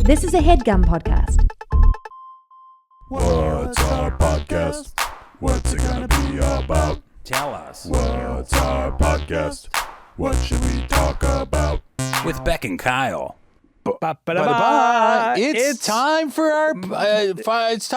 This is a Headgum podcast. What's our podcast? What's it gonna be about? Tell us. What's our podcast? What should we talk about? With Beck and Kyle. It's time for our podcast.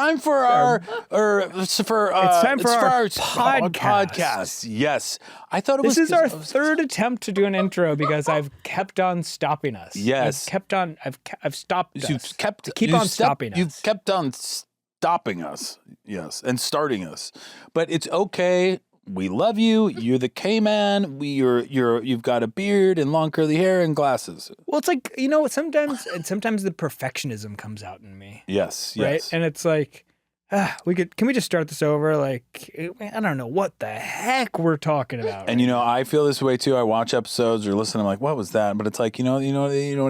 Yes, I thought it was. This is our third attempt to do an intro because I've kept on stopping us. Yes, I've stopped us. You've kept stopping us. You've kept on stopping us. Yes, and starting us. But it's okay. We love you. You're the K-man. You've got a beard and long curly hair and glasses. Well, it's like, sometimes the perfectionism comes out in me. Yes, right? yes. And it's like, can we just start this over? Like, I don't know what the heck we're talking about. And I feel this way too. I watch episodes or listen. I'm like, what was that? But it's like, you know what?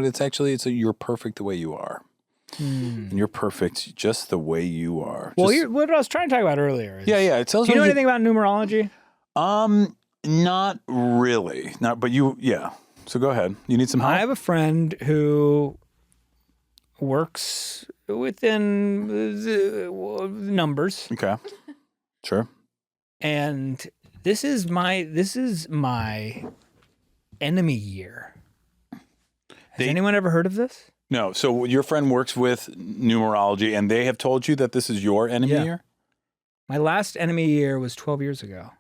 It's you're perfect the way you are. And you're perfect just the way you are. Well, what I was trying to talk about earlier is... Yeah. It tells do you know anything about numerology? Not really. But So go ahead. You need some help? I have a friend who works within the numbers. Okay. Sure. And this is my enemy year. Has anyone ever heard of this? No. So your friend works with numerology, and they have told you that this is your enemy year? My last enemy year was 12 years ago.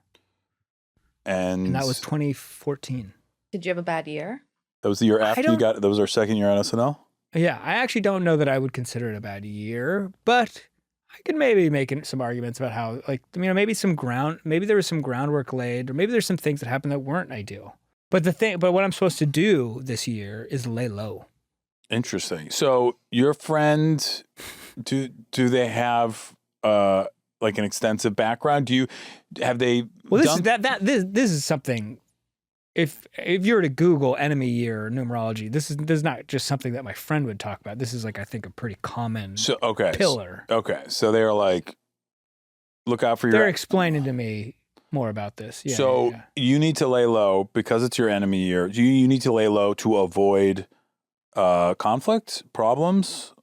And that was 2014. Did you have a bad year? That was the year after you got, that was our second year on SNL? Yeah, I actually don't know that I would consider it a bad year, but I could maybe make some arguments about how, maybe there was some groundwork laid, or maybe there's some things that happened that weren't ideal. But what I'm supposed to do this year is lay low. Interesting. So your friend, do they have an extensive background? Have they? Well, this is something. If you were to Google enemy year or numerology, this is not just something that my friend would talk about. This is I think a pretty common pillar. Okay, so they're like, look out for your. They're explaining to me more about this. Yeah, so you need to lay low because it's your enemy year. You need to lay low to avoid conflict, problems.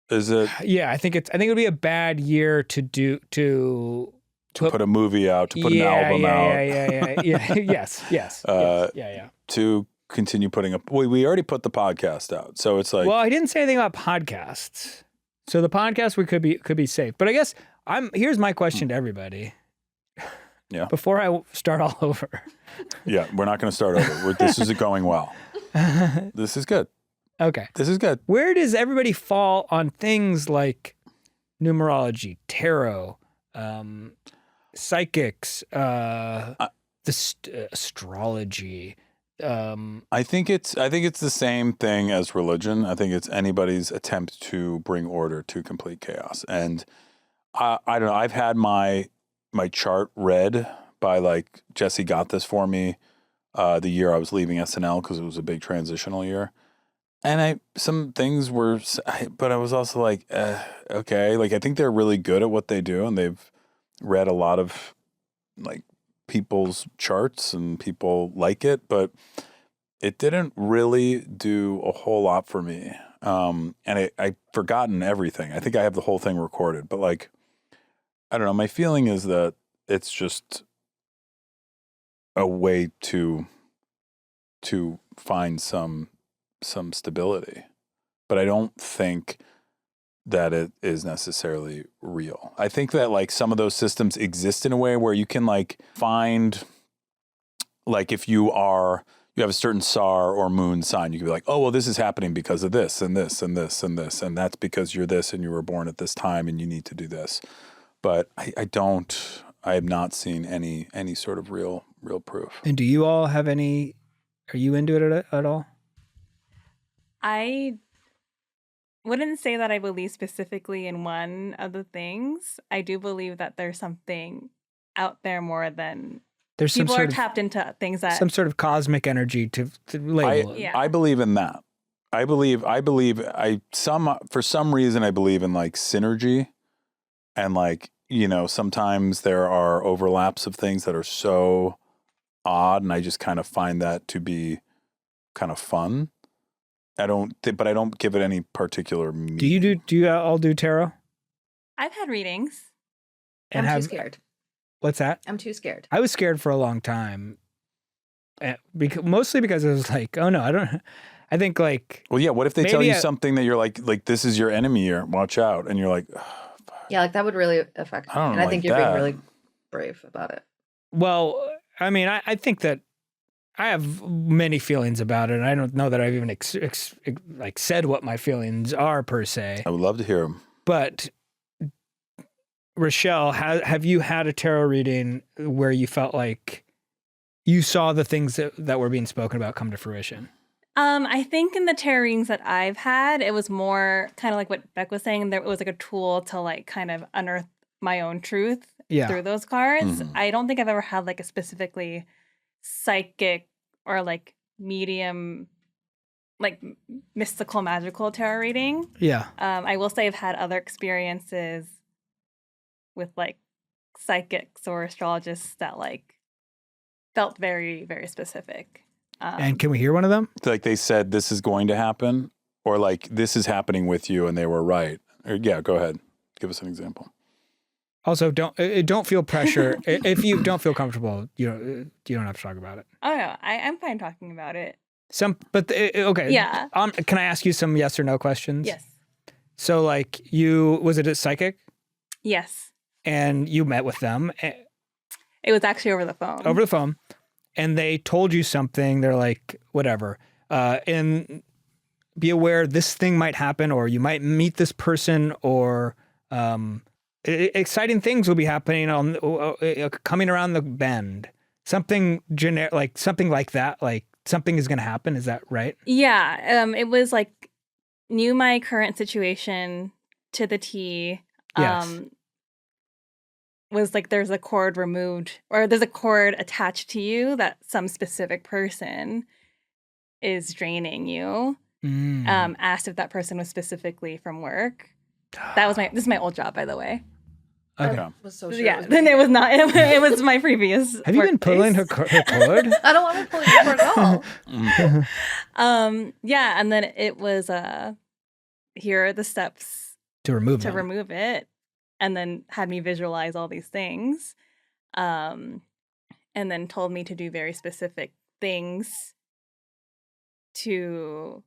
Is it? Yeah, I think it would be a bad year to put a movie out, to put an album out. Yes. To continue putting up. We already put the podcast out, so it's like. Well, I didn't say anything about podcasts, so the podcast could be safe. But I guess here's my question to everybody. Yeah. Before I start all over. Yeah, we're not going to start over. This is going well. This is good. Okay. This is good. Where does everybody fall on things like numerology, tarot, psychics, astrology? I think it's the same thing as religion. I think it's anybody's attempt to bring order to complete chaos. And I don't know. I've had my chart read by Jesse got this for me the year I was leaving SNL because it was a big transitional year. And some things were, but I was also like, okay. I think they're really good at what they do, and they've read a lot of people's charts, and people like it, but it didn't really do a whole lot for me. And I've forgotten everything. I think I have the whole thing recorded, but I don't know. My feeling is that it's just a way to find some stability, but I don't think that it is necessarily real. I think that some of those systems exist in a way where you can find if you have a certain star or moon sign, you can be like, oh well, this is happening because of this and this and this and this, and that's because you're this and you were born at this time and you need to do this. But I have not seen any sort of real proof. And do you all have any? Are you into it at all? I wouldn't say that I believe specifically in one of the things. I do believe that there's something out there more than there's people some are tapped into things that some sort of cosmic energy to label it. I believe in that. I believe for some reason I believe in synergy, and sometimes there are overlaps of things that are so odd, and I just kind of find that to be kind of fun. but I don't give it any particular meaning. Do you all do tarot? I've had readings. And I'm too scared. What's that? I'm too scared. I was scared for a long time. Mostly because I was like, oh no, I think like. Well, yeah. What if they tell you something that you're like this is your enemy here, watch out, and you're like, oh, Yeah, like that would really affect me. I don't And I like think you're that. being really brave about it. Well, I mean, I think that I have many feelings about it. And I don't know that I've even like said what my feelings are per se. I would love to hear them. But Richelle, have you had a tarot reading where you felt like you saw the things that were being spoken about come to fruition? I think in the tarot readings that I've had, it was more kind of like what Beck was saying. There was like a tool to like kind of unearth my own truth through those cards. Mhm. I don't think I've ever had like a specifically psychic or like medium, like mystical, magical tarot reading. Yeah. I will say I've had other experiences with like psychics or astrologists that like felt very, very specific. And can we hear one of them? Like they said, this is going to happen, or like this is happening with you, and they were right. Or, yeah, go ahead. Give us an example. Also, don't feel pressure. If you don't feel comfortable, you don't have to talk about it. Oh no, I'm fine talking about it. Okay. Yeah. Can I ask you some yes or no questions? Yes. So, like, was it a psychic? Yes. And you met with them It was actually over the phone. over the phone, and they told you something. They're like, whatever, and be aware this thing might happen, or you might meet this person, or exciting things will be happening coming around the bend. Something generic, like something like that. Like something is going to happen. Is that right? Yeah. It was like knew my current situation to the T. Yes. Was like there's a cord removed, or there's a cord attached to you that some specific person is draining you. Asked if that person was specifically from work. This is my old job, by the way. Okay. I was so sure. Yeah, then it was not. It was my previous. Have you been pulling her cord? I don't want to pull your cord at all. Yeah, and then it was here are the steps to remove to them. remove it, and then had me visualize all these things, and then told me to do very specific things to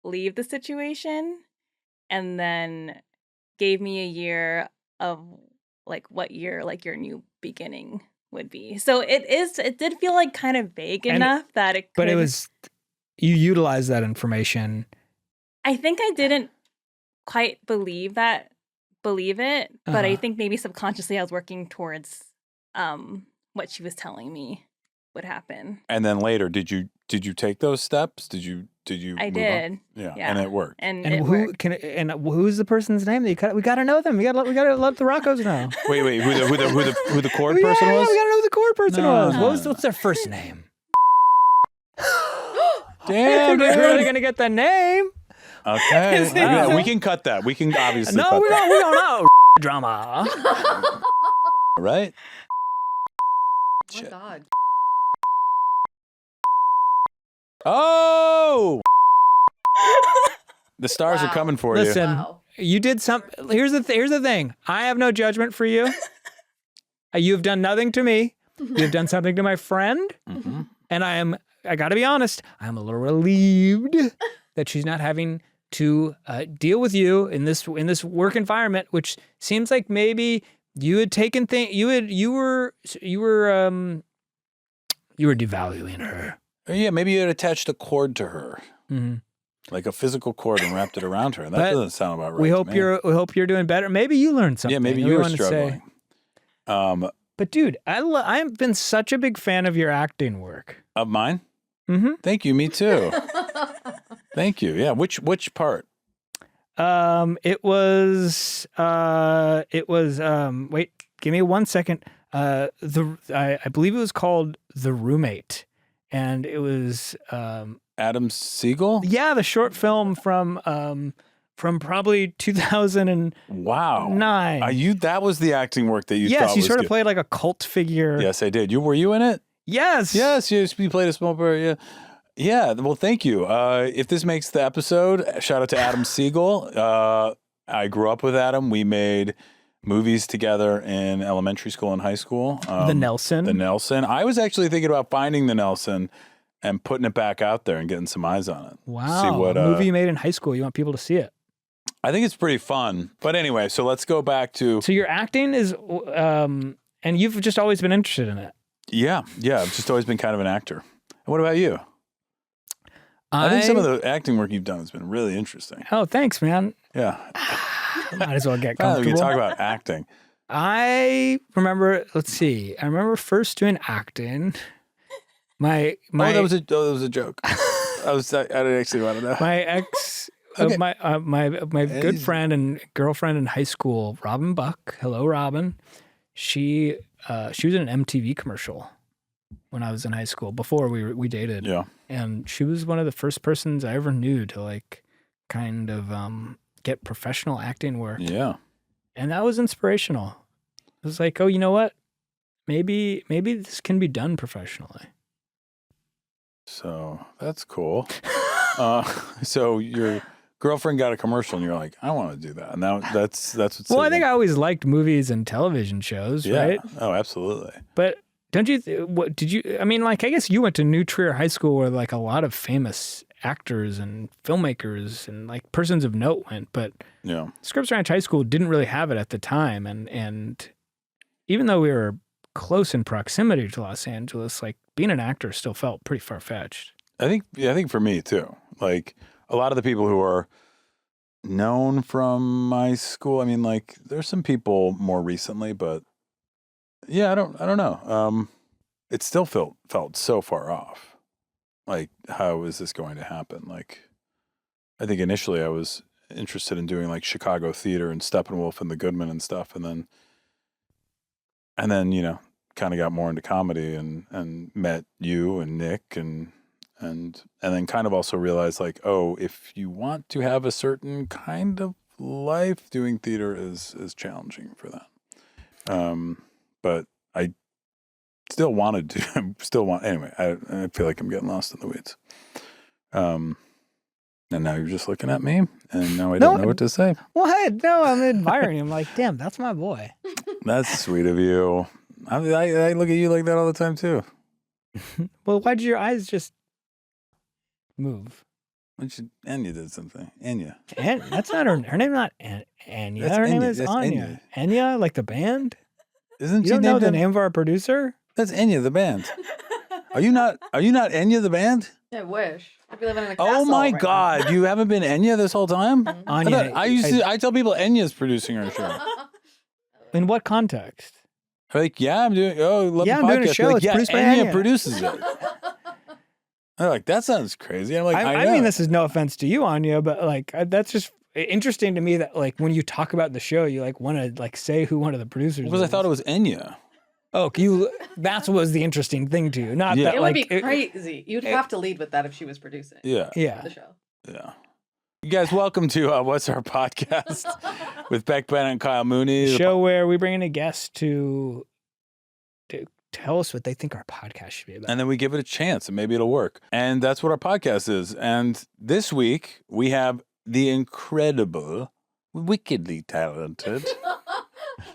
leave the situation, and then gave me a year of like what year like your new beginning would be. So it did feel like kind of vague enough that it could, But it was, you utilized that information. I think I didn't quite believe it, but I think maybe subconsciously I was working towards what she was telling me would happen. And then later, did you take those steps? Did you? I move did. on? Yeah, and it worked. And And it worked. who's the person's name? We got to know them. We got to let the Roccos know. Wait, who the cord Yeah, person was? we got to know who the cord person No. was. What's their first name? Damn, We're really dude. gonna get the name. Okay, Is it yeah, so? we can cut that. We can obviously No, cut we that. don't know. Drama. Right? Oh my God. Oh! The stars are Wow. coming for Listen, Wow. you did some. Here's the thing. I have no judgment for you. You've done nothing to me. You've done something to my friend, you. Mm-hmm. and I got to be honest. I'm a little relieved that she's not having to deal with you in this work environment, which seems like maybe you had taken you were devaluing her. Yeah, maybe you had attached a cord to her, Mm-hmm. like a physical cord, and wrapped it around her. That But doesn't sound about right. We to hope me. you're doing better. Maybe you learned something. Yeah, maybe We you were wanna say- struggling. But dude, I've been such a big fan of your acting work. Of mine? Mm-hmm. Thank you. Me too. Thank you. Yeah. Which part? It was wait, give me 1 second. I believe it was called The Roommate, and it was Adam Siegel? the short film from probably 2009. Wow. That was the acting work that you Yes, thought you was sort of good. played like a cult figure. Yes, I did. Were you in it? Yes. Yes, you played a small part. Yeah. Yeah, well, thank you. If this makes the episode, shout out to Adam Siegel. I grew up with Adam. We made movies together in elementary school and high school. The Nelson. The Nelson. I was actually thinking about finding the Nelson and putting it back out there and getting some eyes on it. Wow. See what, a movie you made in high school. You want people to see it. I think it's pretty fun. But anyway, so let's go back to... So your acting is, and you've just always been interested in it. Yeah. I've just always been kind of an actor. And what about you? I think some of the acting work you've done has been really interesting. Oh, thanks, man. Yeah. Might as well get Finally, we comfortable. can talk about acting. I remember, let's see. I remember first doing acting. My that was a joke. I didn't actually want to know. my ex, Okay. my good friend and girlfriend in high school, Robin Buck. Hello, Robin. She was in an MTV commercial when I was in high school before we dated. Yeah. And she was one of the first persons I ever knew to like kind of get professional acting work. Yeah. And that was inspirational. It was like, oh, you know what? Maybe this can be done professionally. So that's cool. So your girlfriend got a commercial and you're like, I want to do that. And now that's what's... Well, I think I always liked movies and television shows, yeah. right? Oh, absolutely. But don't you, what did you, I mean, like, I guess you went to New Trier High School where like a lot of famous actors and filmmakers and like persons of note went, but Yeah. Scripps Ranch High School didn't really have it at the time. And even though we were close in proximity to Los Angeles, like being an actor still felt pretty far-fetched. I think for me too. Like a lot of the people who are known from my school, I mean, like there's some people more recently, but yeah, I don't know. It still felt so far off. Like, how is this going to happen? Like, I think initially I was interested in doing like Chicago theater and Steppenwolf and the Goodman and stuff, and then kind of got more into comedy and met you and Nick and then kind of also realized like, oh, if you want to have a certain kind of life, doing theater is challenging for that. But I still wanted to. Anyway, I feel like I'm getting lost in the weeds. And now you're just looking at me, and now I don't know what to say. What? No, I'm admiring him. Like, damn, that's my boy. That's sweet of you. I look at you like that all the time too. Well, why did your eyes just move? Anya did something. Anya. That's not her name. Not Anya. That's Her name Anya. is That's Anya. Anya, like the band. Isn't You she don't know named the after- name of our producer? That's Anya the band. Are you not Anya the band? I wish. I'd be living in a castle. Oh my right God! You haven't been Enya this whole time. Anya. I tell people Enya's producing our show. In what context? Like, yeah, I'm doing. Oh, love Yeah, the I'm doing a podcast. show. Like, It's yeah, produced by Anya Anya. produces it. They're like, that sounds crazy. I'm like, I know. mean, this is no offense to you, Anya, but like that's just interesting to me that like when you talk about the show, you like want to like say who one of the producers because I is. thought it was Enya. Oh, that's what was the interesting thing to you, not Yeah. that It like would be crazy. You'd have to lead with that if she was producing Yeah, yeah. the show. yeah. You guys, welcome to What's Our Podcast with Beck, Bennett, and Kyle Mooney. Show where we bring in a guest to tell us what they think our podcast should be about. And then we give it a chance and maybe it'll work. And that's what our podcast is. And this week we have the incredible, wickedly talented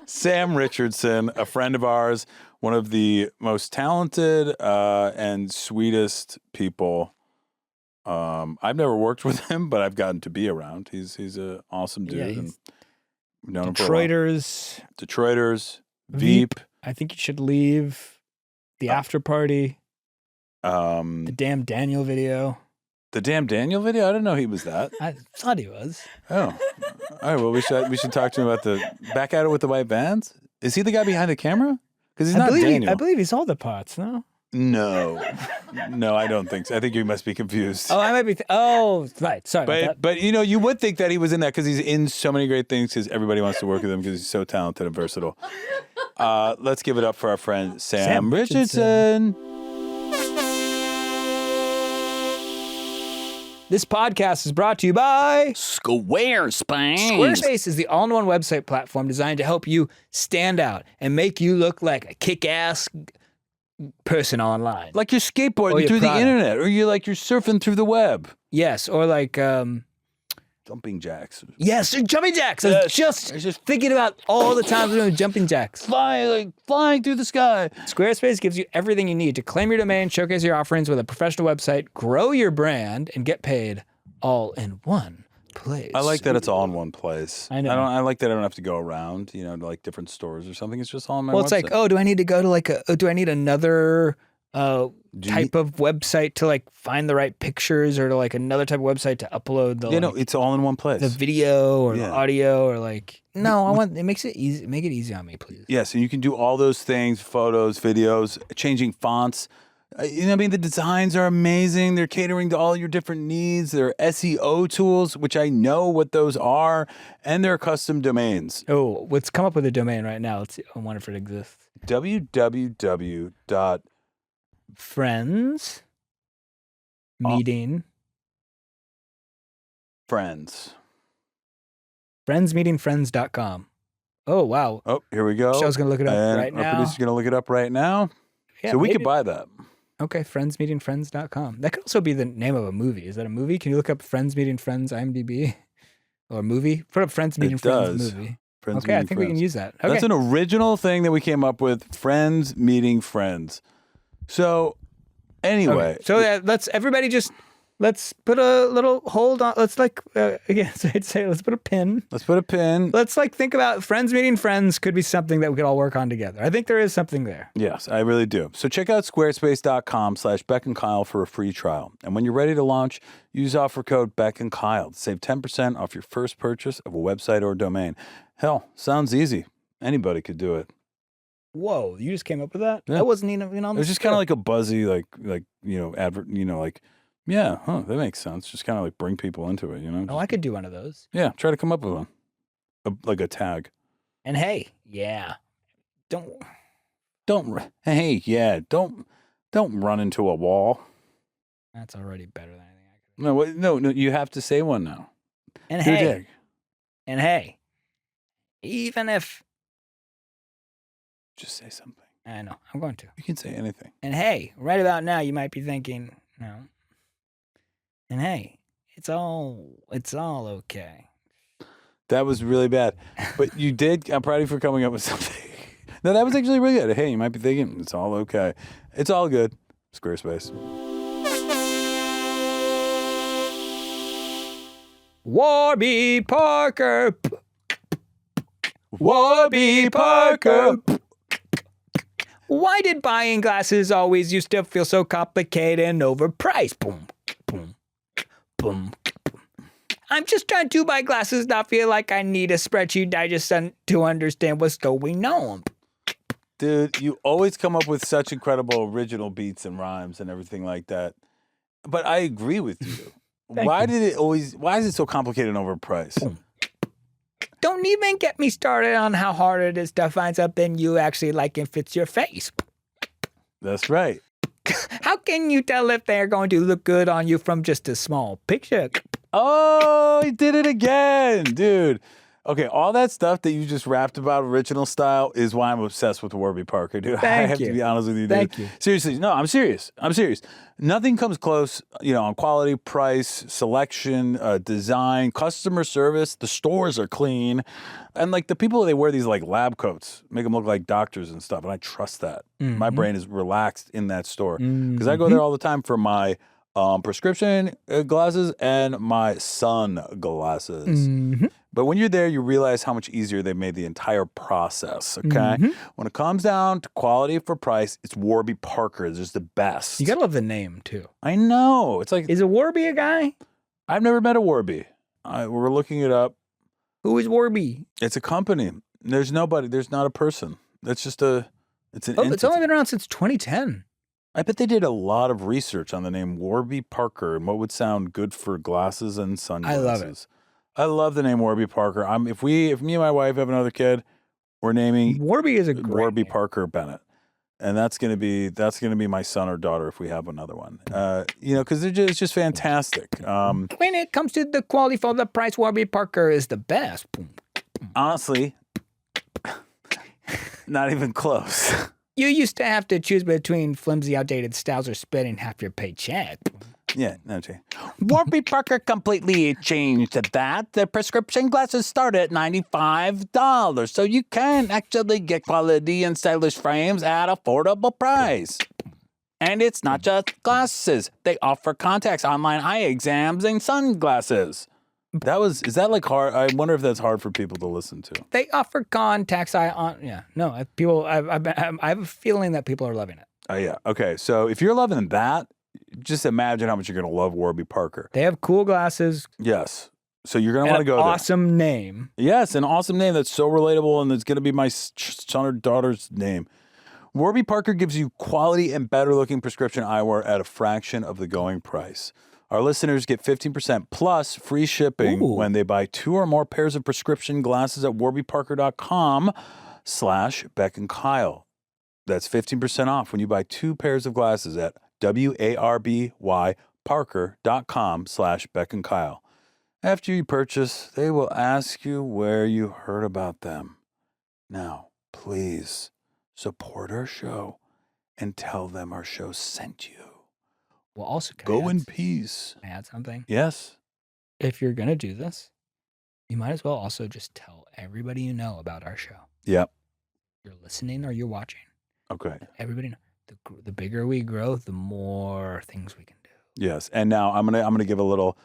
Sam Richardson, a friend of ours, one of the most talented and sweetest people. I've never worked with him, but I've gotten to be around. He's an awesome dude. Yeah, and we've known him for a while. Detroiters, Veep. I think you should leave. The after party. The damn Daniel video. The damn Daniel video? I didn't know he was that. I thought he was. Oh. All right, well, we should talk to him about the Back at It with the White Bands. Is he the guy behind the camera? Because he's not Daniel. I believe he's all the pots, no? No, I don't think so. I think you must be confused. Oh, I might be. Right. Sorry about that. But you would think that he was in that because he's in so many great things because everybody wants to work with him because he's so talented and versatile. Let's give it up for our friend Sam Richardson. This podcast is brought to you by Squarespace. Squarespace is the all-in-one website platform designed to help you stand out and make you look like a kick-ass person online. Like you're Or skateboarding your through product. the internet, or you're surfing through the web. Yes, or like Jumping jacks. yes, jumping jacks. I was just thinking about all the times we're doing jumping jacks. Flying through the sky. Squarespace gives you everything you need to claim your domain, showcase your offerings with a professional website, grow your brand, and get paid all in one place. I like that it's all in one place. I know. I like that I don't have to go around, to like different stores or something. It's just all on my Well, website. it's like, oh, do I need to go to do I need another type of website to like find the right pictures, or to like another type of website to upload the it's all in one place. the video or the Yeah. audio, or like no, I want it makes it easy. Make it easy on me, please. Yes, and you can do all those things: photos, videos, changing fonts. The designs are amazing. They're catering to all your different needs. There are SEO tools, which I know what those are, and there are custom domains. Oh, let's come up with a domain right now. Let's see. I wonder if it exists. www. Friends meeting Friends. friendsmeetingfriends.com. Oh wow. Oh, here we go. Michelle's gonna look it up And right our now. producer's going to look it up right now. Yeah, so we maybe- could buy that. Okay, friendsmeetingfriends.com. That could also be the name of a movie. Is that a movie? Can you look up Friends Meeting Friends IMDb? Or movie? Put up Friends Meeting Friends does. movie. Friends Okay, I meeting think we can friends. use that. Okay. That's an original thing that we came up with. Friends meeting friends. So anyway. Okay. So let's put a little hold on. Let's like again, so I'd say let's put a pin. Let's put a pin. Let's like think about friends meeting friends could be something that we could all work on together. I think there is something there. Yes, I really do. So check out squarespace.com/Beck and Kyle for a free trial. And when you're ready to launch, use offer code Beck and Kyle to save 10% off your first purchase of a website or domain. Hell, sounds easy. Anybody could do it. Whoa, you just came up with that? Yeah. That wasn't even on It the was just kind of like a buzzy, advert, yeah, that makes sense. Just kind of like bring people into it, Oh, I could do one of those. Yeah, try to come up with one. Like a tag. And hey, yeah. Don't Don't run into a wall. That's already better than anything I could. No, you have to say one now. And Do a hey, tag. even if Just say something. I know, I'm going to. You can say anything. And hey, right about now you might be thinking, no. And hey, it's all okay. That was really bad. But you did. I'm proud of you for coming up with something. No, that was actually really good. Hey, you might be thinking, it's all okay. It's all good. Squarespace. Warby Parker. Warby Parker. Why did buying glasses always used to feel so complicated and overpriced? Boom, boom, boom, boom. I'm just trying to buy glasses, not feel like I need a spreadsheet digest to understand what's going on. Dude, you always come up with such incredible original beats and rhymes and everything like that. But I agree with you. Why is it so complicated and overpriced? Boom. Don't even get me started on how hard it is to find something you actually like and fits your face. That's right. How can you tell if they're going to look good on you from just a small picture? Oh, he did it again, dude. Okay, all that stuff that you just rapped about original style is why I'm obsessed with Warby Parker, dude. I Thank have you. to be honest with you, dude. Thank you. Seriously, no, I'm serious. Nothing comes close, on quality, price, selection, design, customer service. The stores are clean. And like the people, they wear these like lab coats, make them look like doctors and stuff. And I trust that. My brain is relaxed in that store because I go there all the time for my prescription glasses and my sunglasses. But when you're there, you realize how much easier they've made the entire process, okay? When it comes down to quality for price, it's Warby Parker. It's just the best. You gotta love the name, too. I know. It's like, Is a Warby a guy? I've never met a Warby. We're looking it up. Who is Warby? It's a company. There's nobody. There's not a person. It's just it's an Oh, entity. it's only been around since 2010. I bet they did a lot of research on the name Warby Parker and what would sound good for glasses and sunglasses. I love it. I love the name Warby Parker. If me and my wife have another kid, we're naming Warby is a great Warby name. Parker Bennett, and that's gonna be my son or daughter if we have another one. Because it's just fantastic. When it comes to the quality for the price, Warby Parker is the best. Honestly, not even close. You used to have to choose between flimsy, outdated styles or spending half your paycheck. Yeah, no, Jay. Warby Parker completely changed that. The prescription glasses start at $95, so you can actually get quality and stylish frames at affordable price. And it's not just glasses. They offer contacts, online eye exams, and sunglasses. Is that like hard? I wonder if that's hard for people to listen to. They offer contacts. I have a feeling that people are loving it. Yeah. Okay. So if you're loving that, just imagine how much you're going to love Warby Parker. They have cool glasses. Yes. So you're going to and want to go an there. awesome name. Yes, an awesome name that's so relatable, and it's going to be my son or daughter's name. Warby Parker gives you quality and better-looking prescription eyewear at a fraction of the going price. Our listeners get 15% plus free shipping when they buy 2 or more pairs of prescription glasses at warbyparker.com/Beck and Kyle. That's 15% off when you buy 2 pairs of glasses at warbyparker.com/Beck and Kyle. After you purchase, they will ask you where you heard about them. Now, please support our show and tell them our show sent you. Well, also, Go in peace. Can I add something? Yes. If you're going to do this, you might as well also just tell everybody you know about our show. Yep. You're listening or you're watching. Okay. Everybody know. The bigger we grow, the more things we can do. Yes. And now I'm gonna give a little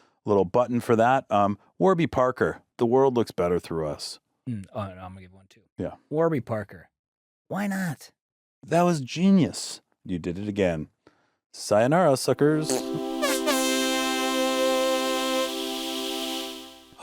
button for that. Warby Parker. The world looks better through us. Oh, no, I'm gonna give one too. Yeah. Warby Parker. Why not? That was genius. You did it again. Sayonara, suckers.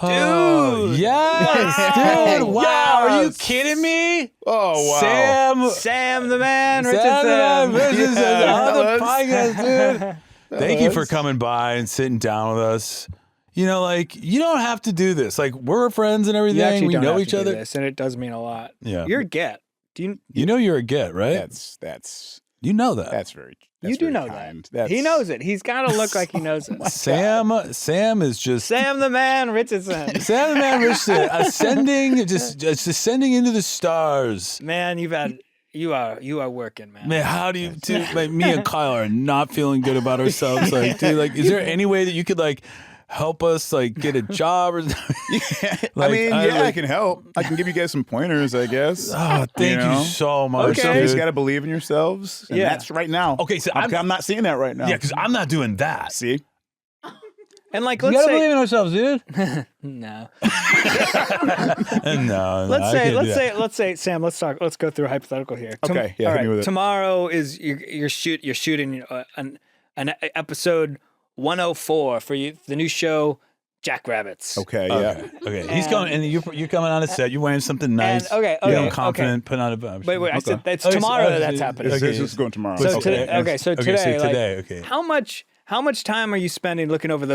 Dude! Yes! Dude! Wow! Are you kidding me? Oh, wow. Sam the man, Sam Richardson. the man, Richardson on the Fellas. podcast, dude. Thank you for coming by and sitting down with us. You know, like, you don't have to do this. Like, we're friends and You everything. actually We don't know have each to do other. this, and it does mean a lot. Yeah. You're a get. Do You know you're a get, right? That's You know that. you do very know kind. that. He knows it. He's got to look like he knows it. Sam is just Sam the man, Richardson. Sam the man Richardson ascending, just ascending into the stars. Man, you are working, man. Man, how do you like me and Kyle are not feeling good about ourselves? Like, dude, like, is there any way that you could like help us like get a job or something? I can help. I can give you guys some pointers, I guess. Oh, thank you so much. Okay. You dude. just got to believe in yourselves. And Yeah. that's right now. Okay, so I'm not seeing that right now. Yeah, because I'm not doing that. See? And like, We let's gotta say believe in ourselves, dude. no. No, Let's say, Sam. Let's go through a hypothetical here. Okay, yeah, all hit me with it. Tomorrow is you're shooting an episode 104 for the new show Jackrabbits. Okay, yeah. Okay. He's coming, and you're coming on a set. You're wearing something nice. okay, You're confident, putting on a vibe. Wait. I said it's tomorrow that's happening. This is going tomorrow. So Okay. today, how much time are you spending looking over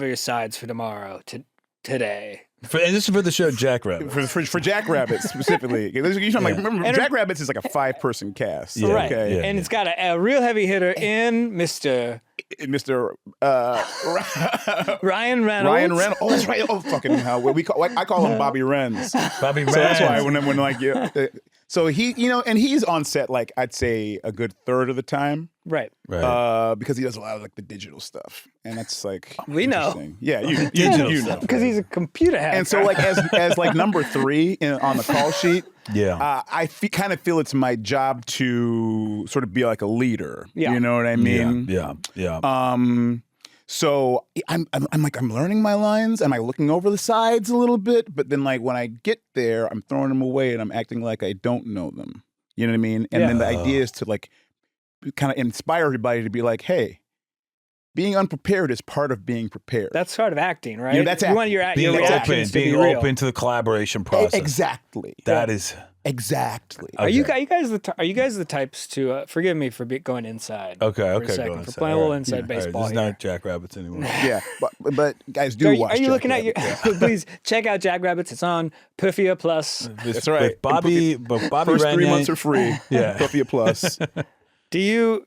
your sides for tomorrow today? And this is for the show Jackrabbit. For Jackrabbits specifically. Remember, Jackrabbits is like a 5-person cast. Yeah, Right. Okay. yeah. And it's got a real heavy hitter in Mr. Mr. Ryan Reynolds. Ryan Reynolds. Oh, that's right. Oh, fucking hell. I call him Bobby Renz. Bobby So that's why Renz. when like so he, and he's on set like I'd say a good third of the time. Right. Right. Because he does a lot of like the digital stuff, and that's like We know. interesting. Yeah, you know. Because he's a computer hacker. And so like as like number 3 on the call sheet, Yeah. I kind of feel it's my job to sort of be like a leader. Yeah. You know what I mean? Yeah. So I'm learning my lines. Am I looking over the sides a little bit? But then like when I get there, I'm throwing them away and I'm acting like I don't know them. You know what I mean? And then the idea is to like kind of inspire everybody to be like, hey, being unprepared is part of being prepared. that's sort of acting, right? Yeah, that's You want your Being reactions open, to be real. open to the collaboration process. Exactly. That is. Exactly. Are you guys the types to forgive me for going inside? Okay. For a Okay. second, Go for inside. playing a All little right. inside All right, baseball This is here. not Jackrabbits anymore. Yeah, but guys do watch. Are you looking at Jackrabbit, your? Please check out Jackrabbits. It's on Perfia Plus. That's right. With Bobby First 3 Rennier- months are free. Yeah. Sophia Plus. Are you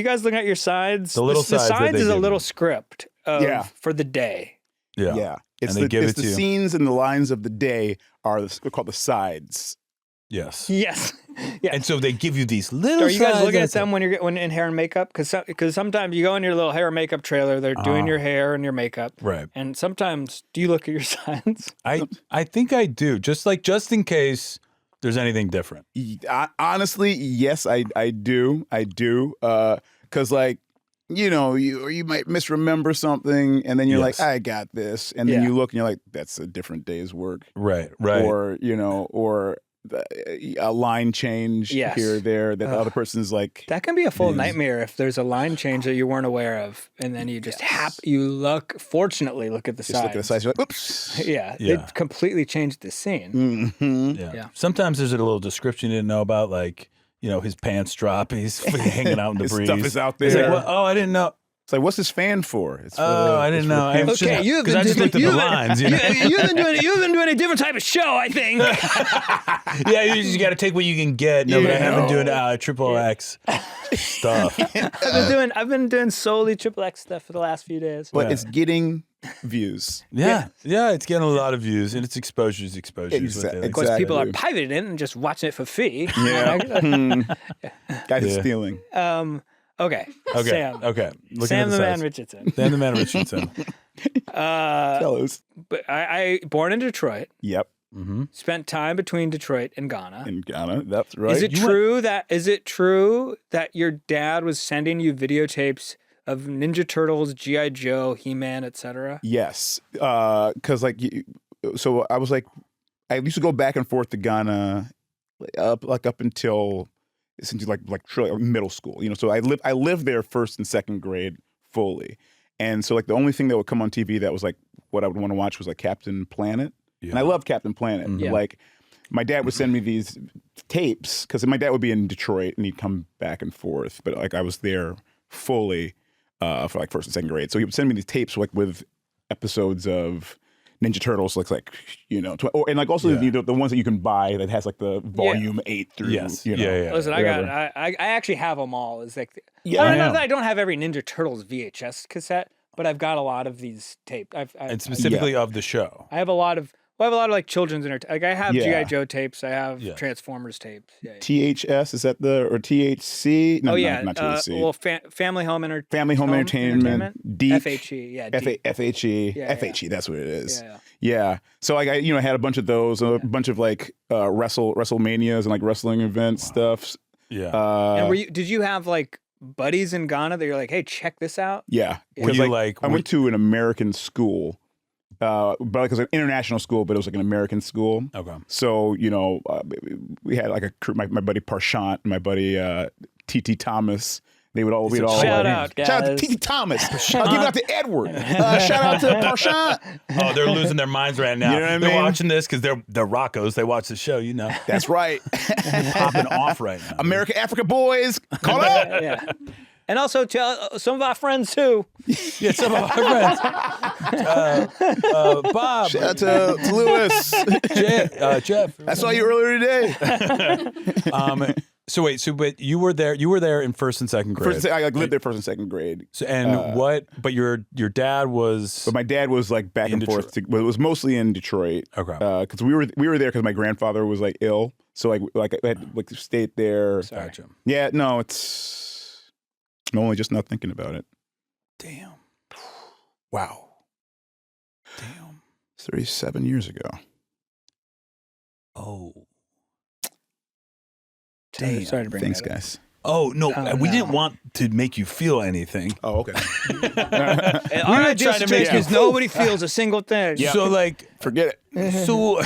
guys looking at your sides? The little the sides that sides they is a give little you. script for the day. Yeah. Yeah. It's And they give it's it to the you. scenes and the lines of the day are called the sides. Yes. Yes. Yeah. And so they give you these little. Are you guys looking at sizes. them when you're in hair and makeup? Because sometimes you go in your little hair and makeup trailer, they're doing your hair and your makeup. Right. And sometimes, do you look at your signs? I think I do. Just in case there's anything different. Honestly, yes, I do. I do. Because like, you might misremember something, and then you're Yes. like, I got this, and then you look and you're like, that's a different day's work. Right. Or a line change Yes. here or there that the other person's like. That can be a full nightmare if there's a line change that you weren't aware of, and then you just fortunately look at the Just sides. look at the size. You're like, oops. Yeah, Yeah. it completely changed the scene. Mm-hmm. Yeah. Sometimes there's a little description you didn't know about, like, his pants drop, he's hanging out in the His breeze. stuff is out there. It's like, well, I didn't know. It's like, what's this fan for? It's for I didn't know. Okay, Because I just looked at the lines. You've been doing a different type of show, I think. Yeah, you just got to take what you can get. No, but I have been doing triple X stuff. I've been doing solely triple X stuff for the last few days. But it's getting views. Yeah, it's getting a lot of views, and it's exposures. Of course, people are pirating it and just watching it for fee. Yeah. Guys are stealing. Okay. Sam. Okay. Sam the Man Richardson. Sam the Man Richardson. Fellows. But I born in Detroit. Yep. Mm-hmm. Spent time between Detroit and Ghana. In Ghana. That's right. Is it true that your dad was sending you videotapes of Ninja Turtles, G.I. Joe, He-Man, etc.? Yes. Because so I was like, I used to go back and forth to Ghana up until essentially like middle school. So I lived there first and second grade fully. And so like the only thing that would come on TV that was like what I would want to watch was like Captain Planet. Yeah. And I love Captain Planet. Mm-hmm. But like my dad would send me these tapes because my dad would be in Detroit and he'd come back and forth. But like I was there fully for like first and second grade. So he would send me these tapes like with episodes of Ninja Turtles, and like also the ones that you can buy that has like the volume 8 through. Yes. Listen, I actually have them all. It's like I don't know that I don't have every Ninja Turtles VHS cassette, but I've got a lot of these tapes. And specifically of the show. I have a lot of like children's entertainment. Like I have G.I. Joe tapes. I have Transformers tapes. Yeah. THS, is that or THC? No, not THC. Well, Family Home Entertainment. Family Home Entertainment. Deep. FHE. Yeah. FHE. Yeah, FHE. That's what it is. Yeah. So like I had a bunch of those, a bunch of like WrestleManias and like wrestling event stuff. Yeah. And did you have like buddies in Ghana that you're like, hey, check this out? Yeah. Were you I went to an American school. But like it was an international school, but it was like an American school. Okay. So we had like a crew. My buddy Parshant, my buddy T.T. Thomas. We'd all shout out, guys. Shout out to T.T. Thomas. I'll give it out to Edward. Shout out to Parshant. Oh, they're losing their minds right now. You know what I They're mean? watching this because they're Roccos. They watch the show. That's right. Popping off right now. America, Africa boys, call up. Yeah. And also tell some of our friends too. Yeah, some of our friends. Bob. Shout out to Lewis. Jeff. I saw you earlier today. But you were there in first and second grade. I lived there first and second grade. So, but your dad was. But my dad was like back and forth. But it was mostly in Detroit. Okay. Because we were there because my grandfather was like ill. So like I had like stayed there. Gotcha. Yeah, no, I'm only just not thinking about it. Damn. Wow. Damn. 37 years ago. Oh. Damn. Sorry to bring Thanks, that up. guys. Oh, no. We didn't want to make you feel anything. Oh, okay. We're not trying to make because nobody feels a single thing. Yeah. So, like, forget it. so,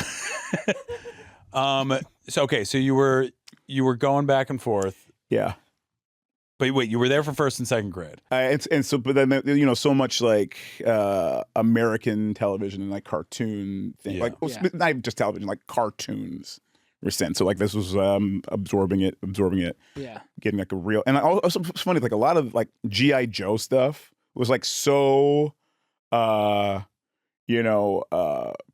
so you were going back and forth. Yeah. But wait, you were there for first and second grade. But then so much like American television and like cartoon thing, not even just television, like cartoons were sent. So like this was absorbing it, Yeah. getting like a real. And also it's funny, like a lot of like G.I. Joe stuff was like so,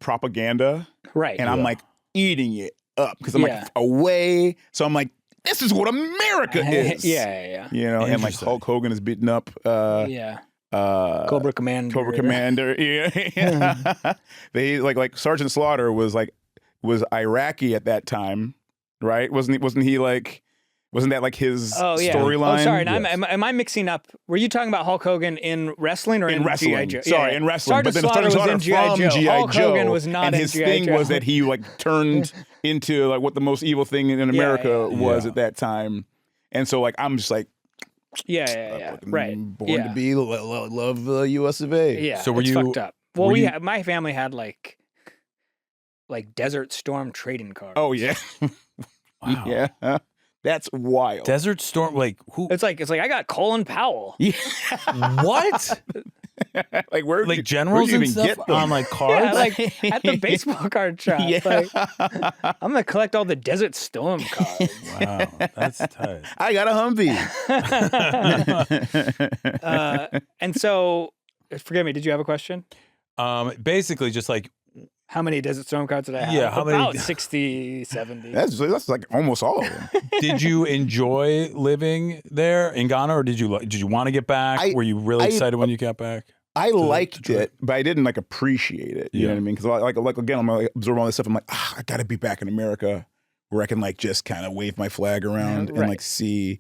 propaganda, Right. and I'm like eating it up because I'm like away. So I'm like, this is what America is. Yeah. And like Hulk Hogan is beating up. Cobra Commander. Yeah. They like Sergeant Slaughter was Iraqi at that time, right? Wasn't he like? Wasn't that like his storyline? Oh, sorry. Now, am I mixing up? Were you talking about Hulk Hogan in wrestling or in wrestling? G.I. Joe? Sorry, in wrestling. Sergeant But then Slaughter Sergeant was in Slaughter G.I. from Joe. G.I. Hulk Joe, Hogan was not and in his G.I. thing Joe. was that he like turned into like what the most evil thing in America was at that time, and so like I'm just like. Right. Born to be love U.S. of A. Yeah. So were it's you fucked up? Well, my family had like Desert Storm trading cards. Oh yeah. Wow. Yeah. That's wild. Desert Storm, like who? It's like I got Colin Powell. Yeah. What? Like where? Like generals where'd and you even stuff get them? on like cards? Yeah, like at the baseball card shop. Yeah. Like, I'm gonna collect all the Desert Storm cards. Wow, that's tight. I got a Humvee. And so, forgive me. Did you have a question? Basically, just like How many Desert Storm cards did I have? Yeah, how many- About 60, 70. That's like almost all of them. did you enjoy living there in Ghana, or did you want to get back? Were you really excited when you got back? I liked it, but I didn't like appreciate it. You know what I mean? Because like again, I'm like absorbing all this stuff. I'm like, I got to be back in America where I can like just kind of wave my flag around and like see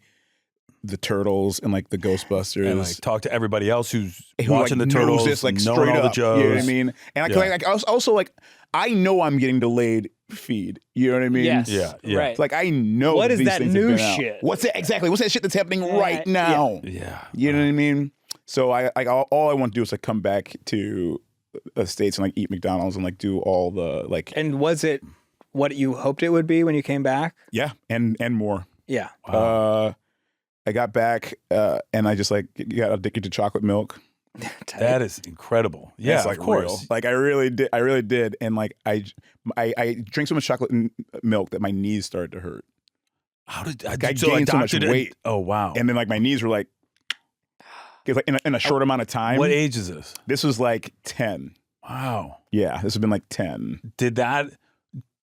the turtles and like the Ghostbusters And like talk to everybody else who's who, watching like, the turtles, knows this like knowing straight all the up. jokes. You know what I mean? And I also like I know I'm getting delayed feed. You know what I mean? Yes. Yeah. Right. It's like I know What is these that things have new been out. shit? What's that exactly? What's that shit that's happening right now? Yeah. You know what I mean? So I like all I want to do is like come back to the States and like eat McDonald's and like do all the like And was it what you hoped it would be when you came back? yeah and more. Yeah. I got back and I just like got addicted to chocolate milk. That is incredible. Yeah, It's, like of course. real. Like I really did, and like I drank so much chocolate milk that my knees started to hurt. How did I so gained so much adopted it? weight. Oh wow. And then like my knees were like, 'cause, like in a short amount of time. What age is this? This was like 10. Wow. Yeah, this has been like 10.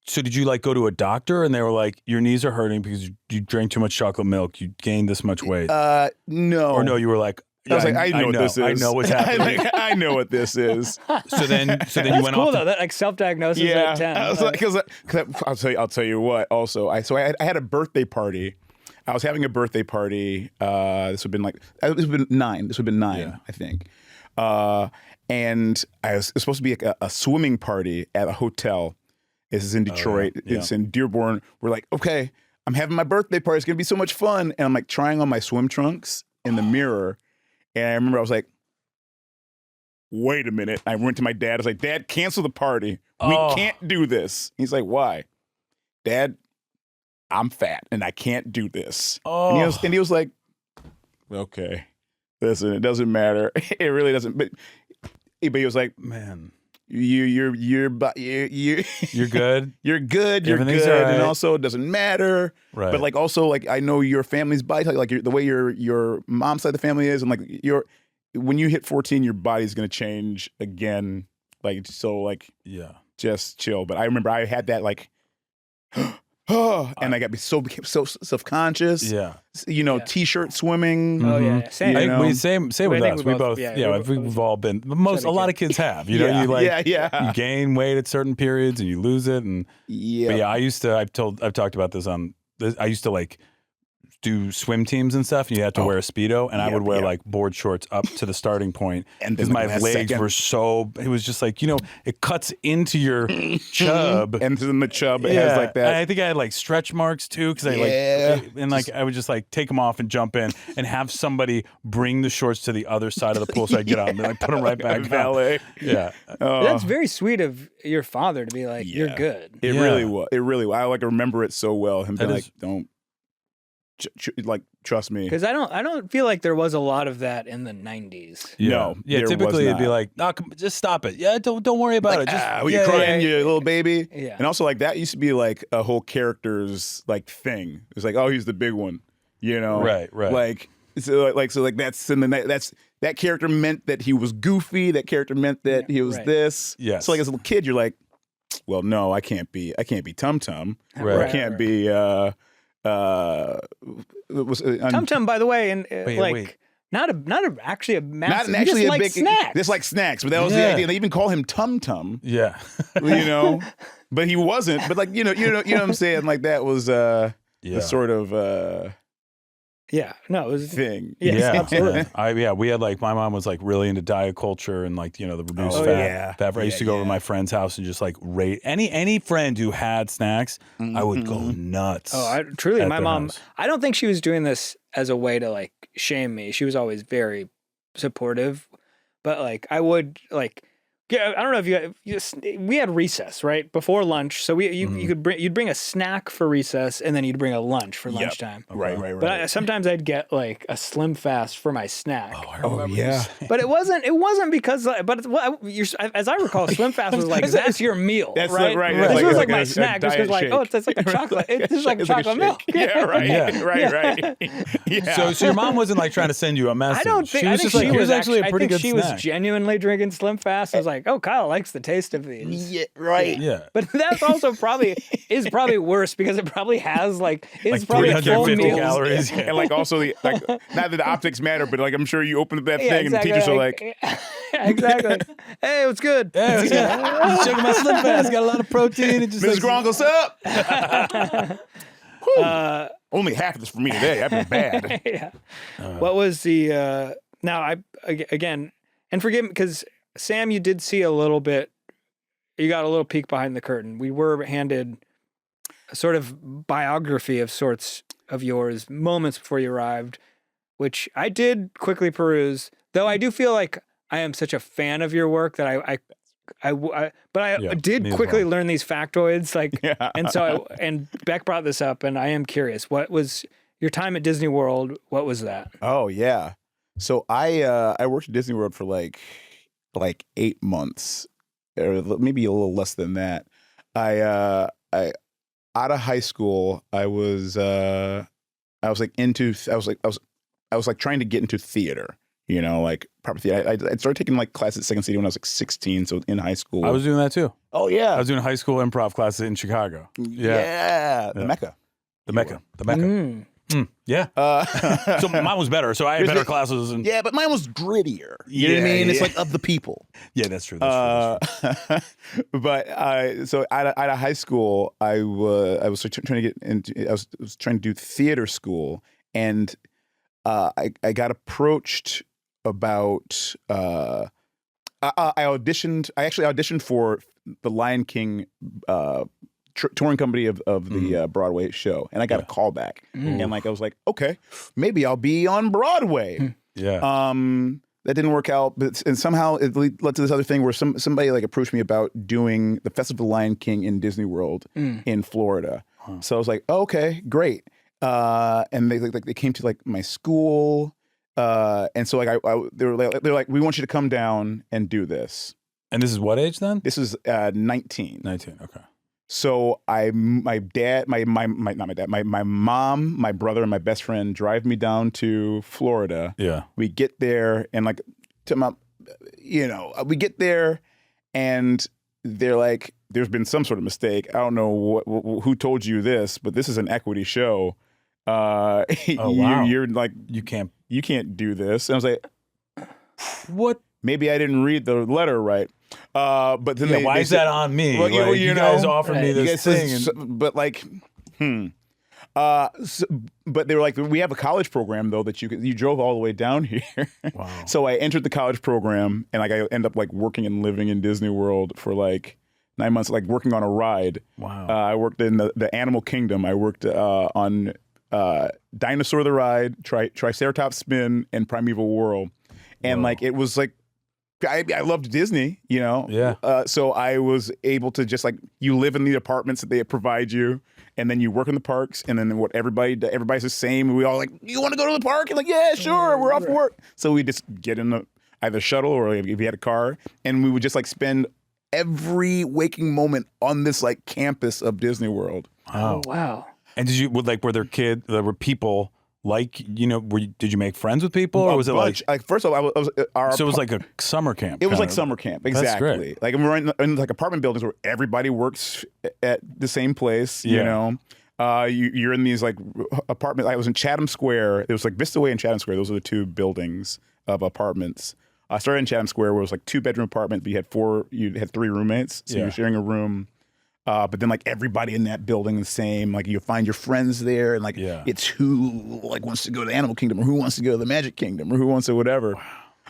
So did you like go to a doctor and they were like, your knees are hurting because you drank too much chocolate milk, you gained this much weight? No. Or no, you were like, I was like, I know what this is. I know what's happening. I know what this is. So then you That's went cool off. though. That like self-diagnosis Yeah, at 10. I was like, because I'll tell you what. Also, I had a birthday party. I was having a birthday party. This would have been 9. This would have been 9, Yeah. I think. And it was supposed to be like a swimming party at a hotel. This is in Detroit. yeah. It's in Dearborn. We're like, okay, I'm having my birthday party. It's gonna be so much fun. And I'm like trying on my swim trunks in the mirror. And I remember I was like, wait a minute. I went to my dad. I was like, Dad, cancel the party. We can't do this. He's like, why? Dad, I'm fat and I can't do this. Oh. And he was like, okay, listen, it doesn't matter. It really doesn't. But he was like, Man, you're good. you're good. You're good. Everything's all right. And also it doesn't matter. Right. But like also like I know your family's body type, like the way your mom's side of the family is, and like when you hit 14, your body's gonna change again. Like so, like just chill. But I remember I had that like, and I became so self-conscious. Yeah. T-shirt swimming. Oh yeah, same. Same with I think us. we we both- both. yeah, Yeah, we we've all been. A lot of kids have. You know, Yeah, you like. yeah. You gain weight at certain periods and you lose it, and Yeah. But yeah, I used to. I've talked about this on. I used to like do swim teams and stuff, and you had to wear a Speedo, and I would wear like board shorts up to the starting point And because then my the last legs second- were so. It was just like it cuts into your chub. And then the chub it Yeah, has like that. and I think I had like stretch marks too because I I would just like take them off and jump in and have somebody bring the shorts to the other side of the pool so I get out and then I put them right back down. Valet. Yeah, That's very sweet of your father to be like, you're good. It Yeah. really was. It really was. I like remember it so well. Him being That like, is- don't trust me. Because I don't feel like there was a lot of that in the 90s. No, yeah. there Typically, was it'd be not. like, "No, just stop it. Yeah, don't worry about it. Just were you crying, yeah. you little baby? Yeah. And also, like that used to be like a whole character's like thing. It's like, oh, he's the big one, Right. Like so, that's and then that's that character meant that he was goofy. That character meant that he was right. this. Yes. So like as a little kid, you're like, well, no, I can't be Tum Tum. Right. I can't be. Tum Tum, by the way, and Wait. actually a massive. Not actually just a like big snacks. Just like snacks, but that was the idea. They even call him Tum Tum. Yeah. But he wasn't. But like you know what I'm saying. Like that was the sort of it was thing. Yes, yeah, absolutely. we had like my mom was like really into diet culture and like the reduced fat. I used to go over to my friend's house and just like rate any friend who had snacks. I would go nuts. Oh, truly, my mom. I don't think she was doing this as a way to like shame me. She was always very supportive, but like I would like. Yeah, I don't know if we had recess right before lunch, so you'd bring a snack for recess and then you'd bring a lunch for lunchtime. Right. But sometimes I'd get like a Slim Fast for my snack. Oh, I remember But it wasn't because. But as I recall, Slim Fast was like that's your meal. That's right. Right. This Like, was like like my a snack. Just because like it's like a chocolate. It's just like a chocolate milk. Yeah. Right. Yeah. So your mom wasn't like trying to send you a message. I don't think. She was just like, here's actually a pretty good she snack. was genuinely drinking Slim Fast. I was like, oh, Kyle likes the taste of these. Yeah, right. Yeah. But that's also probably worse because it probably has like it's probably 350 full meals. calories. And like also not that the optics matter, but like I'm sure you open up that thing and the teachers are like exactly. Hey, what's good? Yeah, just checking my Slim Fast. Got a lot of protein. And just Mrs. Gronk, what's up? Only half of this for me today. I've been bad. Yeah. What was the now again and forgive me because Sam, you did see a little bit. You got a little peek behind the curtain. We were handed a sort of biography of sorts of yours moments before you arrived, which I did quickly peruse. Though I do feel like I am such a fan of your work that I did quickly learn these factoids. And so and Beck brought this up, and I am curious. What was your time at Disney World? What was that? Oh yeah. So I worked at Disney World for like 8 months. Or maybe a little less than that. I out of high school, I was like trying to get into theater, like proper theater. I started taking like classes at Second City when I was like 16, so in high school. I was doing that too. Oh yeah, I was doing high school improv classes in Chicago. Yeah. The Mecca. Yeah. So mine was better. So I had better classes. Yeah, but mine was grittier. You know what I mean? It's like of the people. Yeah, that's true. But so out of high school, I was trying to get into. I was trying to do theater school, and I got approached about. I auditioned. I actually auditioned for the Lion King. Touring company of the Broadway show, and I got a call back, and like I was like, okay, maybe I'll be on Broadway. Yeah. That didn't work out, but somehow it led to this other thing where somebody like approached me about doing the Festival of the Lion King in Disney World in Florida. So I was like, oh, okay, great. And they came to like my school, and so like they're like, we want you to come down and do this. And this is what age then? This is 19. 19. Okay. So my mom, my brother, and my best friend drive me down to Florida. Yeah. We get there and like, we get there and they're like, there's been some sort of mistake. I don't know who told you this, but this is an equity show. Oh, wow. You're like, you can't do this. And I was like, what? Maybe I didn't read the letter right. But then why is that on me? Well, like, you guys offered me this thing. But like, but they were like, we have a college program though that you drove all the way down here. Wow. So I entered the college program, and like I end up like working and living in Disney World for like 9 months, like working on a ride. Wow. I worked in the Animal Kingdom. I worked on Dinosaur the Ride, Triceratops Spin, and Primeval Whirl, and like it was like. I loved Disney, Yeah. So I was able to just like, you live in the apartments that they provide you, and then you work in the parks, and then everybody's the same. We all like, you want to go to the park? And like, yeah, sure, we're off work. So we just get in either shuttle or if you had a car, and we would just like spend every waking moment on this like campus of Disney World. Oh, wow. And were there people like, did you make friends with people, or was it like first of all, so it was like a summer camp? It was like summer camp, exactly. That's great. Like we're in like apartment buildings where everybody works at the same place, You're in these like apartments. I was in Chatham Square. It was like Vista Way and Chatham Square. Those are the two buildings of apartments. I started in Chatham Square, where it was like 2-bedroom apartment, but you had 3 roommates, so you're sharing a room. But then like everybody in that building is the same. Like you find your friends there, and like it's who like wants to go to the Animal Kingdom, or who wants to go to the Magic Kingdom, or who wants to whatever.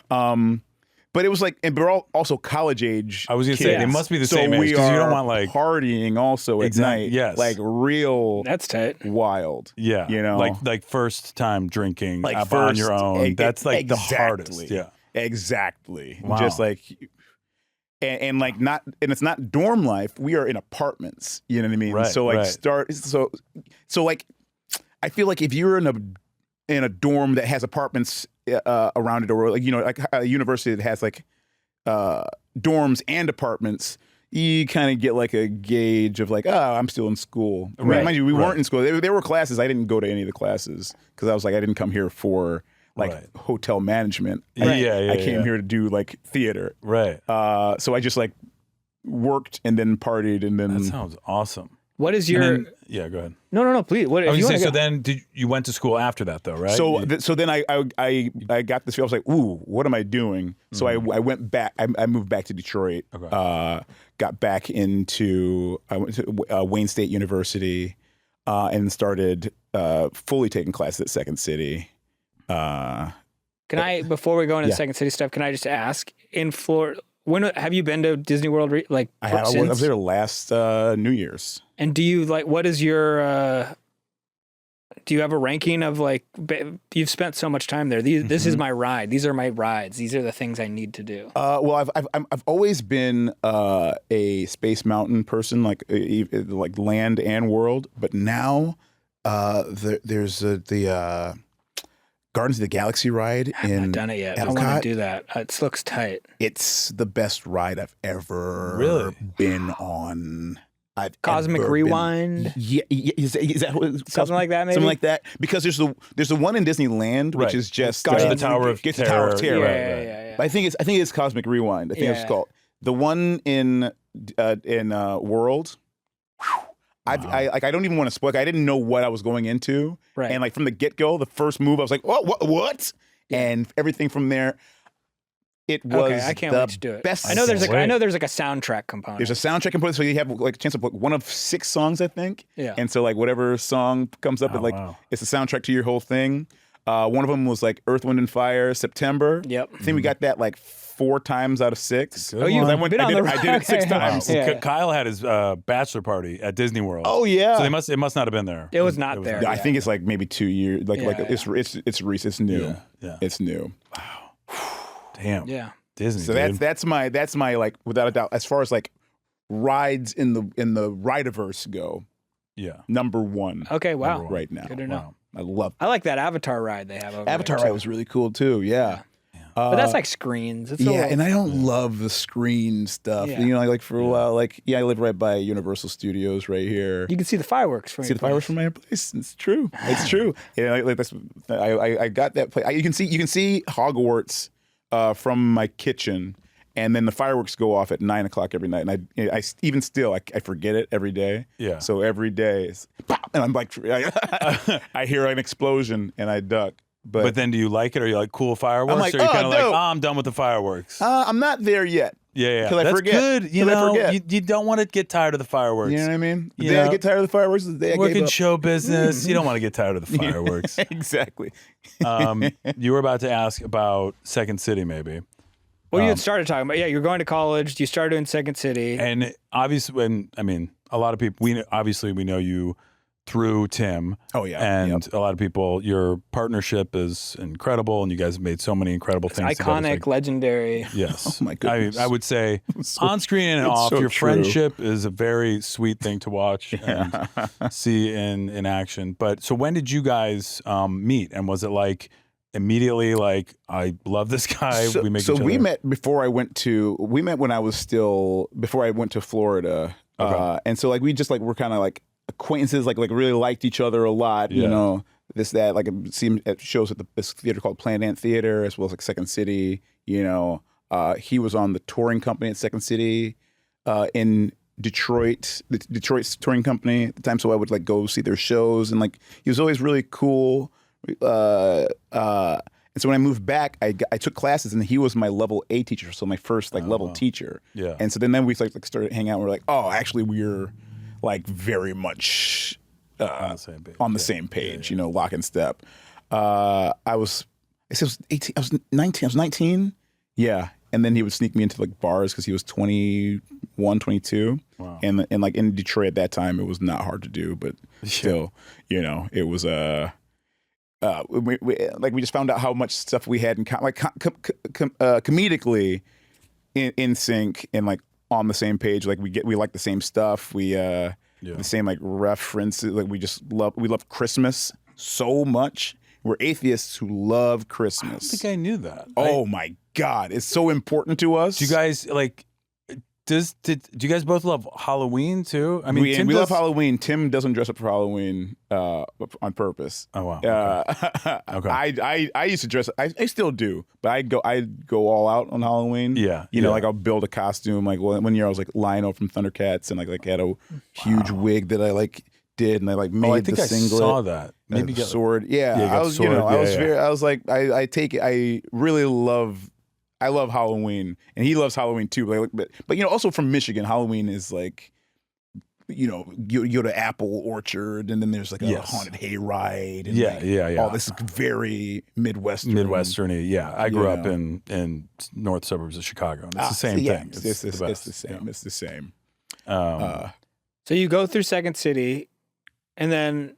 But it was like, and we're all also college age. I was gonna say they must be the same age, we because you don't are want like partying also at night. Yes, like real. That's tight. Wild. Yeah, you know, like first time drinking like up on your own. That's like the hardest. Yeah, exactly. Wow. Just like. And like not, and it's not dorm life. We are in apartments. You know what I mean? Right, so like so like, I feel like if you're in a dorm that has apartments around it, or like like a university that has like dorms and apartments, you kind of get like a gauge of like, oh, I'm still in school. Right, Mind you, we weren't in school. There were classes. I didn't go to any of the classes because I was like, I didn't come here for like hotel management. I came here to do like theater. Right. So I just like worked and then partied and then. That sounds awesome. What is your? Go ahead. No, please. What? I was if you gonna say, wanna so then you went to school after that though, right? So then I got this feel. I was like, ooh, what am I doing? So I went back. I moved back to Detroit. Okay. Got back into. I went to Wayne State University, and started fully taking classes at Second City. Can I, before we go into Second City stuff, can I just ask, in Florida, when have you been to Disney World? I was there last New Year's. And do you what is your? Do you have a ranking of like? You've spent so much time there. This is my ride. These are my rides. These are the things I need to do. Well, I've always been a Space Mountain person, like land and world. But now there's the Gardens of the Galaxy ride I haven't in done it yet. Epcot. I want to do that. It looks tight. It's the best ride I've ever been on. Cosmic Rewind. Is that what something like that? Maybe something like that. Because there's the one in Disneyland, which is just the Tower of Terror. Tower of Terror. Yeah. I think it's Cosmic Rewind. I think it's called the one in World. I don't even want to spoil. I didn't know what I was going into, and like from the get go, the first move, I was like, "Oh, what?" And everything from there, it was. Okay, I can't wait to do it. Best. I know there's like a soundtrack component. There's a soundtrack component, so you have like a chance of like one of 6 songs, I think. Yeah. And so like whatever song comes up, it's a soundtrack to your whole thing. One of them was like Earth, Wind, and Fire, September. Yep. I think we got that like 4 times out of 6. Oh, you've been on the road. I did it 6 times. Wow. Yeah. Kyle had his bachelor party at Disney World. Oh yeah. So it must not have been there. It was not there. I think it's like maybe 2 years. It's recent. It's new. Yeah. It's new. Wow. Damn. Yeah. Disney. So dude. that's my like without a doubt as far as like rides in the Rideverse go. Yeah. Number 1. Okay. Wow. Right now. Good to know. I love. I like that Avatar ride they have over Avatar there, ride was really cool too. Yeah. But that's like screens. It's and I don't love the screen stuff. Yeah. You know, like for a while, like I live right by Universal Studios right here. You can see the fireworks from your place. Fireworks from my place. It's true. It's true. Yeah, like that's. I got that place. You can see Hogwarts from my kitchen, and then the fireworks go off at 9:00 every night. And I even still I forget it every day. Yeah. So every day, it's pop, and I'm like, I hear an explosion and I duck. But then do you like it? Or you like cool fireworks? I'm like, or are you kind of like, dope. I'm done with the fireworks? I'm not there yet. Yeah. Till I That's forget. good. You Till I know, forget. you don't want to get tired of the fireworks. You know what I mean? The You day I know, get tired of the fireworks is the day I Work gave in up. show business. You don't want to get tired of the fireworks. Exactly. You were about to ask about Second City, maybe. Well, you had started talking about, you're going to college. You started in Second City. And obviously, a lot of people, we know you through Tim. Oh, yeah. And a lot of people, your partnership is incredible, and you guys have made so many incredible things together. Iconic, legendary. Yes. Oh, my goodness. I would say on screen and off, so your true. friendship is a very sweet thing to watch and see in action. But so when did you guys meet? And was it like immediately like, I love this guy, we make each other? We met before I went to, when I was still, before I went to Florida. Okay. And so like we just like, we're kind of like acquaintances, like really liked each other a lot, you know, this, that, like see at shows at this theater called Plan Ant Theater, as well as like Second City, you know. He was on the touring company at Second City in Detroit, the Detroit touring company at the time, so I would like go see their shows, and like he was always really cool. And so when I moved back, I took classes, and he was my level A teacher, so my first like level teacher. Yeah. And so then we like started hanging out. And we're like, oh, actually, we're like very much on the same page, you know, lock and step. I was 18. I was 19. I was 19. Yeah. And then he would sneak me into like bars because he was 21, 22. Wow. And like in Detroit at that time, it was not hard to do, but still, you know, it was we just found out how much stuff we had in comedically in sync and like on the same page. Like we like the same stuff. We the same like references. Like we love Christmas so much. We're atheists who love Christmas. I don't think I knew that. Oh my God, it's so important to us. Do you guys like? Do you guys both love Halloween too? I mean, we love Halloween. Tim doesn't dress up for Halloween on purpose. Oh wow. Okay. I used to dress. I still do, but I go all out on Halloween. Yeah. You know, like I'll build a costume. Like one year I was like Lionel from Thundercats, and like had a huge wig that I like did, and I like made I think the singlet. I saw that. Maybe get sword. Yeah. I was. Sword. I was like I take it. I really love. I love Halloween, and he loves Halloween too. But you know, also from Michigan, Halloween is like, you know, you go to Apple Orchard, and then there's like a haunted hayride. And all this very Midwestern-y. Yeah, I grew up in north suburbs of Chicago. And it's the same thing. It's the same. Yeah. It's the same. So you go through Second City, and then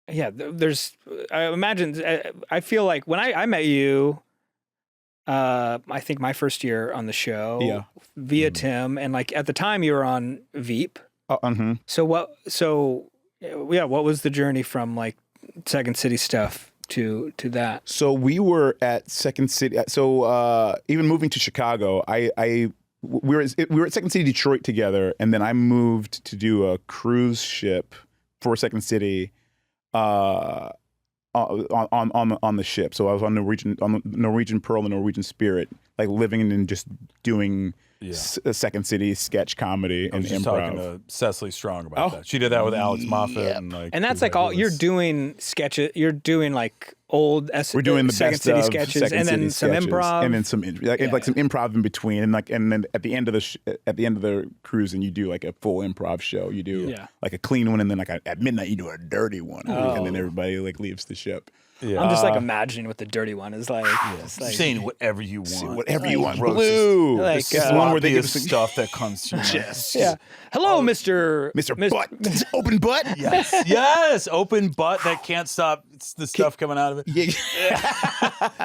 there's. I imagine. I feel like when I met you. I think my first year on the show via Tim, and like at the time you were on Veep. So what was the journey from like Second City stuff to that? So we were at Second City. So even moving to Chicago, we were at Second City Detroit together, and then I moved to do a cruise ship for Second City. On the ship, so I was on Norwegian Pearl and Norwegian Spirit, like living and just doing Second City sketch comedy and improv. Talking to Cecily Strong about that. She did that with Alex Moffat, and that's like all you're doing sketches. You're doing like old we're doing the Second best City of sketches, Second and then City some sketches, improv, and then some some improv in between, and then at the end of the cruise, and you do like a full improv show. You do like a clean one, and then like at midnight you do a dirty one, and then everybody like leaves the ship. Yeah. I'm just like imagining what the dirty one is like. Just like saying whatever you want. Whatever you want. Blue. Like the one where they give stuff that comes to your chest. Yeah. Hello, Mr. Butt. Open butt. Yes. Yes. Open butt that can't stop. It's the stuff coming out of it. Yeah.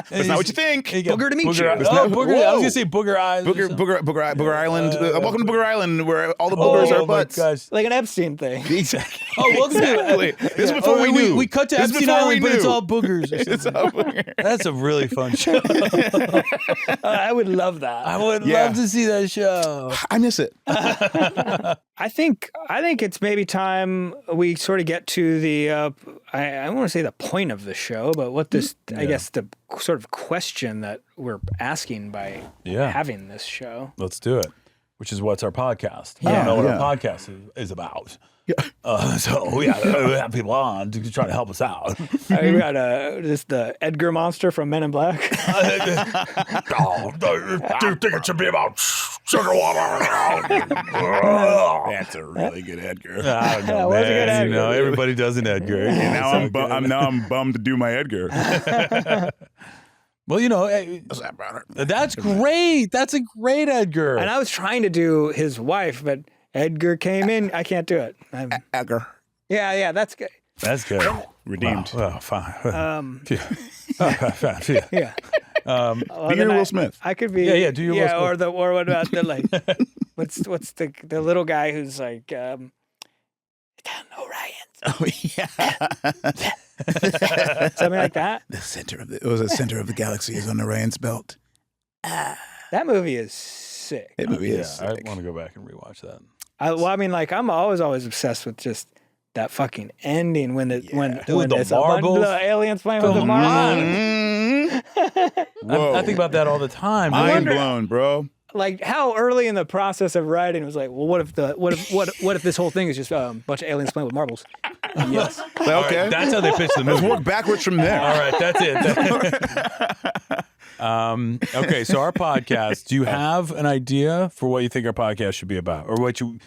That's not what you think. Booger to meet you. Booger. I was gonna say booger eyes. Booger Island. Welcome to Booger Island, where all the boogers are butts. Gosh. Like an Epstein thing. Exactly. Welcome to This is before we knew. We cut to Epstein Island, but it's all boogers. It's all boogers. That's a really fun show. I would love that. I would love to see that show. I miss it. I think it's maybe time we sort of get to the I don't want to say the point of the show, but what this I guess the sort of question that we're asking by having this show. Let's do it. Which is what's our podcast? I don't know what our podcast is about. Yeah. So we have people on to try to help us out. We got the Edgar monster from Men in Black. Do you think it should be about sugar water? That's a really good Edgar. I don't know, man. A good Edgar. You know, everybody does an Edgar. And now I'm bummed to do my Edgar. Well, you know, that's great. That's a great Edgar. And I was trying to do his wife, but Edgar came in. I can't do it. Edgar. Yeah, that's good. That's good. Redeemed. Well, fine. Yeah. Be your Will Smith. I could be. Yeah. Do your Will Smith. Or what about the like? what's the little guy who's like? No Ryan. Oh yeah. Something like that. The center of the galaxy is on Orion's belt. That movie is sick. That movie is sick. I want to go back and rewatch that. I mean, like I'm always obsessed with just that fucking ending when the aliens playing with the marbles. I think about that all the time. Mind blown, bro. like how early in the process of writing it was like, well, what if this whole thing is just a bunch of aliens playing with marbles? Yes. Okay. All right, that's how they pitch the movie. Let's work backwards from there. All right, that's it. Okay, so our podcast, do you have an idea for what you think our podcast should be about? Or what we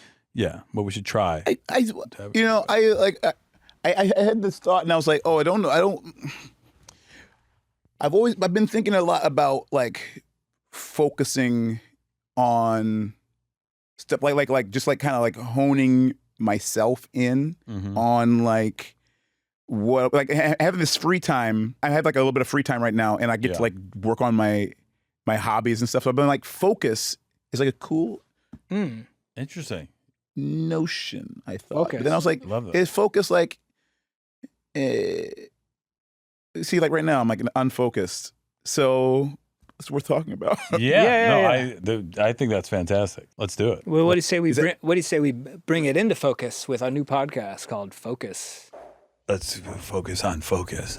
should try? I had this thought and I was like, oh, I don't know. I've been thinking a lot about like focusing on stuff like just like kind of like honing myself in on like what like having this free time. I have like a little bit of free time right now, and I get to like work on my hobbies and stuff. So I've been like, focus is like a cool, Interesting notion. I thought, Focus. but then I was like, Love that. is focus like? See, like right now, I'm like unfocused. So it's worth talking about. Yeah. I think that's fantastic. Let's do it. Well, what do you say we bring it into focus with our new podcast called Focus? Let's focus on focus.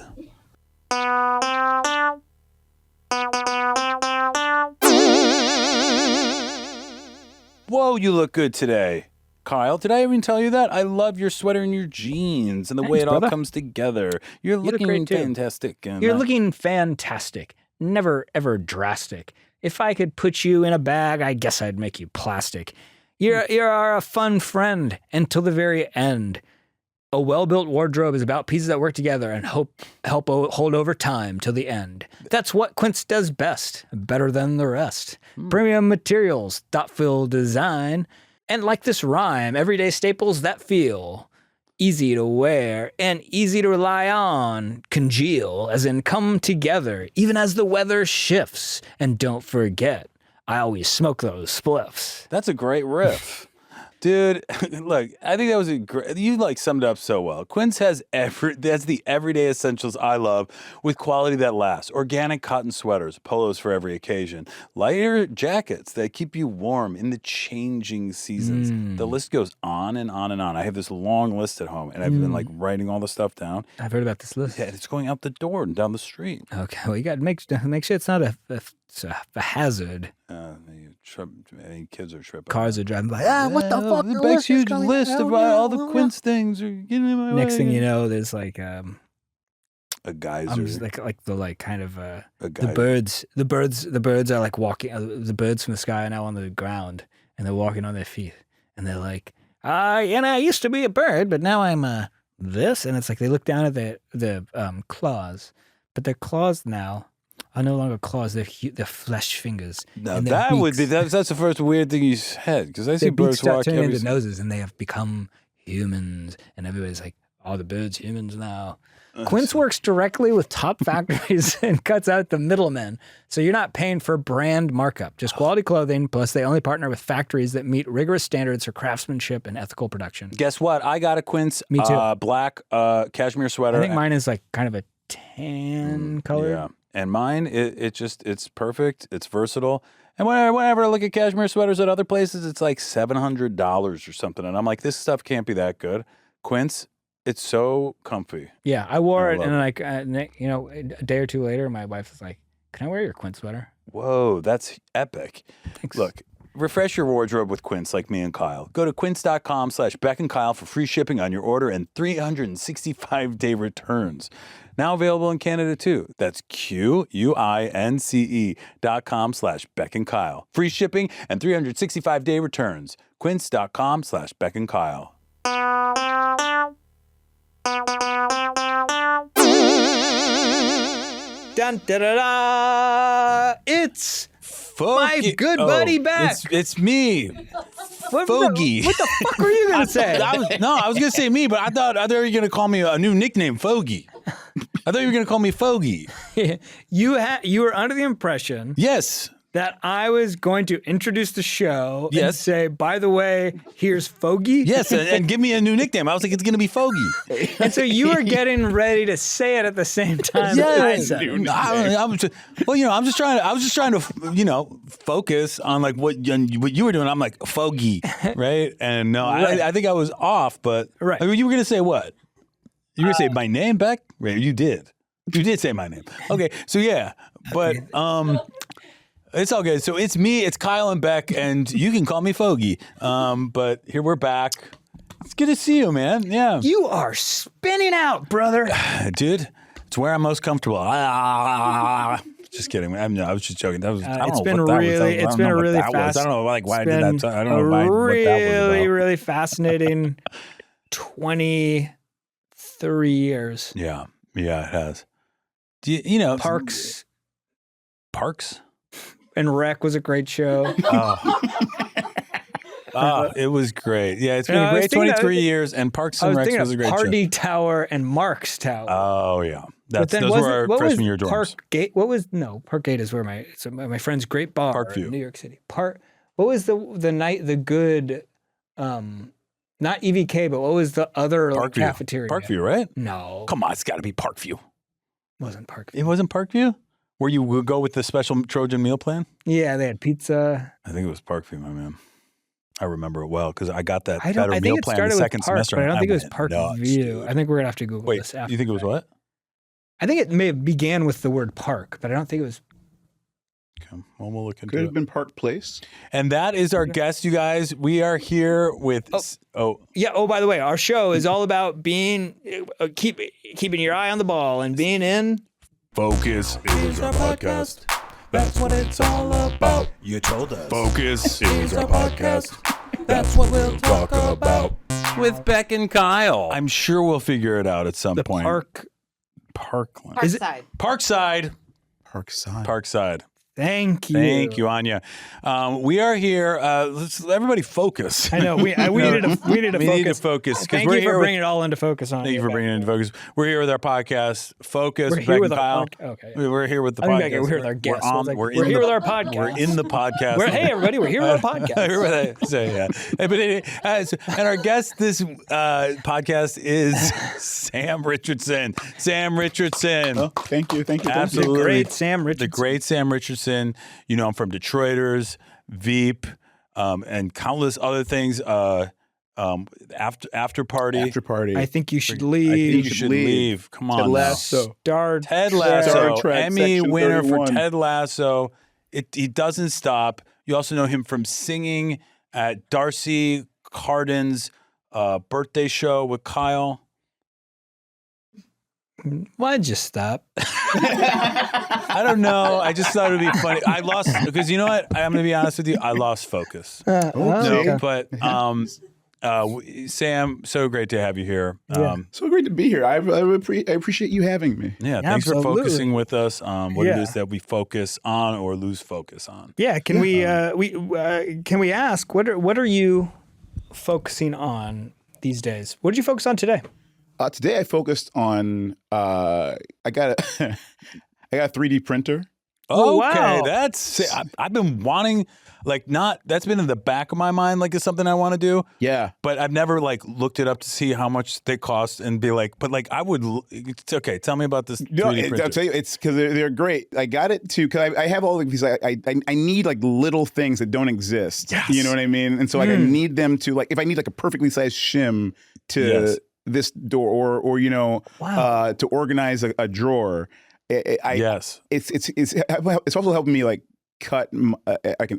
Whoa, you look good today. Kyle, did I even tell you that? I love your sweater and your jeans and the way it all brother. comes together. You're look looking great, too. fantastic. And, You're looking fantastic. Never, ever drastic. If I could put you in a bag, I guess I'd make you plastic. You're a fun friend until the very end. A well-built wardrobe is about pieces that work together and help hold over time till the end. That's what Quince does best, better than the rest. Premium materials, thoughtful design, and like this rhyme, everyday staples that feel easy to wear and easy to rely on, congeal, as in come together, even as the weather shifts. And don't forget, I always smoke those spliffs. That's a great riff. Dude, look, I think that was you like summed it up so well. Quince has that's the everyday essentials I love with quality that lasts. Organic cotton sweaters, polos for every occasion, lighter jackets that keep you warm in the changing seasons. The list goes on and on and on. I have this long list at home and I've been like writing all the stuff down. I've heard about this list. Yeah, it's going out the door and down the street. Okay, well, you got to make sure it's not a hazard. Any kids are tripping. Cars are driving by. What the fuck? The Beck's huge list of all the Quince things are getting in my way. Next thing you know, there's like a geyser. like the kind of A the geyser. birds. The birds are like walking. The birds from the sky are now on the ground, and they're walking on their feet, and they're like, I used to be a bird, but now I'm this, and it's like they look down at the claws, but their claws now are no longer claws; they're flesh fingers. Now and their that would be beaks- that's the first weird thing you said because I see their beaks birds start walk turning every. into noses, and they have become humans, and everybody's like, "Are the birds humans now?" Quince works directly with top factories and cuts out the middlemen, so you're not paying for brand markup, just quality clothing. Plus, they only partner with factories that meet rigorous standards for craftsmanship and ethical production. Guess what? I got a Quince Me too. Black cashmere sweater. I think mine is like kind of a tan color. Yeah, and mine it's perfect. It's versatile. And whenever I look at cashmere sweaters at other places, it's like $700 or something, and I'm like, this stuff can't be that good. Quince. It's so comfy. Yeah, I wore I it, love and like a day or two later, my wife was like, "Can I wear your Quince sweater?" Whoa, that's epic. Thanks. Look, refresh your wardrobe with Quince like me and Kyle. Go to quince.com/BeckandKyle for free shipping on your order and 365-day returns. Now available in Canada too. That's QUINCE.com/BeckandKyle. Free shipping and 365-day returns. Quince.com/BeckandKyle. Dun, da, da, da. It's my good buddy Beck. It's me. Fogey. What the fuck were you gonna say? I was gonna say me, but I thought you were gonna call me a new nickname, Fogey. I thought you were gonna call me Fogey. You were under the impression Yes. that I was going to introduce the show and Yes. say, by the way, here's Fogey. Yes, and give me a new nickname. I was like, it's gonna be Fogey. And so you were getting ready to say it at the same time. I said it. I was just, I was just trying to, focus on like what you were doing. I'm like Fogey, right? And no, Right. I think I was off, but Right. You were gonna say what? You were gonna say my name, Beck? Right? You did say my name. Okay, so yeah, but It's all good. So it's me, it's Kyle and Beck, and you can call me Fogey. But here we're back. It's good to see you, man. Yeah. You are spinning out, brother. Dude, it's where I'm most comfortable. Just kidding. I was just joking. That was. I don't It's know been what that really, was. it's been a really I fast. don't know, like why I it's did been that. I don't know why, what that was about. really fascinating 23 years. Yeah, it has. Do you know Parks and Rec was a great show. It was great. Yeah, it's been a I was great thinking 23 years, and Parks I and was Rec thinking was a of great Party show. Tower and Mark's Tower. Oh yeah, But then those were our what freshman was year dorms. Parkgate? Parkgate is where my friend's great bar Parkview. in New York City. What was the good, not EVK, but what was the other Parkview. cafeteria? Parkview, right? No, Come on, it's got to be Parkview. wasn't Parkview. It wasn't Parkview, where you would go with the special Trojan meal plan. Yeah, they had pizza. I think it was Parkview, my man. I remember it well because I got that I better think meal it plan started the with second Park, semester. but I don't think it was went Parkview. nuts, dude. I think we're gonna have to Google Wait, this after. you think it was what? I think it may have began with the word park, but I don't think it was. Okay, well, we'll look into Could it. have been Park Place. And that is our guest, you guys. We are here with. Yeah. Oh, by the way, our show is all about being keeping your eye on the ball and being in. Focus. It was our podcast. That's what it's all about. You told us. Focus. It was our podcast. That's what we'll talk about. With Beck and Kyle. I'm sure we'll figure it out at some The point. Parkland. Is it- Parkside. Parkside. Parkside. Parkside. Thank you. Thank you, Anya. We are here. Let's everybody focus. I know we needed to We need to focus. focus because Thank we're you here. for bringing it all into focus on. Thank you for bringing it into focus. We're here with our podcast, Focus. We're Beck here and with Kyle. our okay. We're here with the I think podcast. we're here with our guests. We're, I was like, we're we're in here the, with our podcast. We're in the podcast. Hey everybody, we're here with our podcast. So yeah. But and our guest this podcast is Sam Richardson. Sam Richardson. Oh, thank you. Absolutely. The great Sam Richardson. The great Sam Richardson. You know him from Detroiters, Veep, and countless other things. After party. After party. I think you should I leave. think you should leave. Come on. Ted now. Lasso. Ted Lasso, Star Trek, Emmy Section winner 31. for Ted Lasso. He doesn't stop. You also know him from singing at Darcy Carden's birthday show with Kyle. Why'd you stop? I don't know. I just thought it would be funny. I lost because you know what? I'm going to be honest with you. I lost focus. Okay. But Sam, so great to have you here. So great to be here. I appreciate you having me. Yeah, thanks for Absolutely. focusing with us on what it Yeah. is that we focus on or lose focus on. Yeah, can we ask what are you focusing on these days? What did you focus on today? Today I focused on I got a 3D printer. Oh, Okay, wow. I've been wanting that's been in the back of my mind it's something I want to do. Yeah. But I've never looked it up to see how much they cost and be I would. It's okay. Tell me about this 3D printer. I'll tell you, it's because they're great. I got it too because I have all of these. I need little things that don't exist. Yes. You know what I mean? And so I need them to if I need a perfectly sized shim to Yes. this door or to organize a drawer. Yes. It's also helping me cut an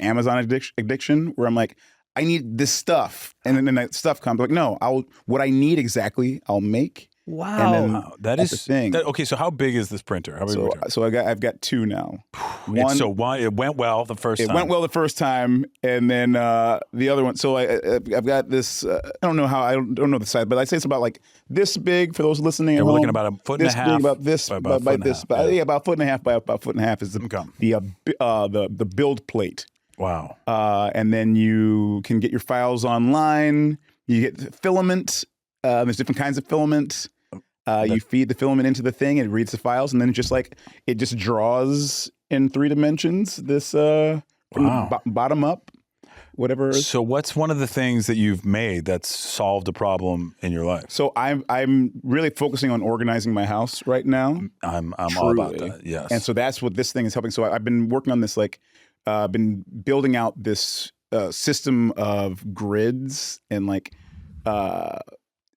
Amazon addiction where I'm I need this stuff, and then that stuff comes no, what I need exactly I'll make. Wow. And then Wow, that that's is the thing. okay. So how big is this printer? How big is the printer? So I've got two now. It went well the first time. It went well the first time, and then the other one. So I've got this. I don't know the size, but I'd say it's about this big for those listening. Yeah, at we're home. looking about a foot and this a half big, about this by about a foot and a this. half, But, yeah. about a foot and a half by about a foot and a half is the build plate. Wow. And then you can get your files online. You get filament. There's different kinds of filament. You feed the filament into the thing, it reads the files, and then it just draws in 3 dimensions. This from bottom up, whatever. So what's one of the things that you've made that's solved a problem in your life? So I'm really focusing on organizing my house right now. I'm all about that. Yes. And so that's what this thing is helping. So I've been working on this, been building out this system of grids and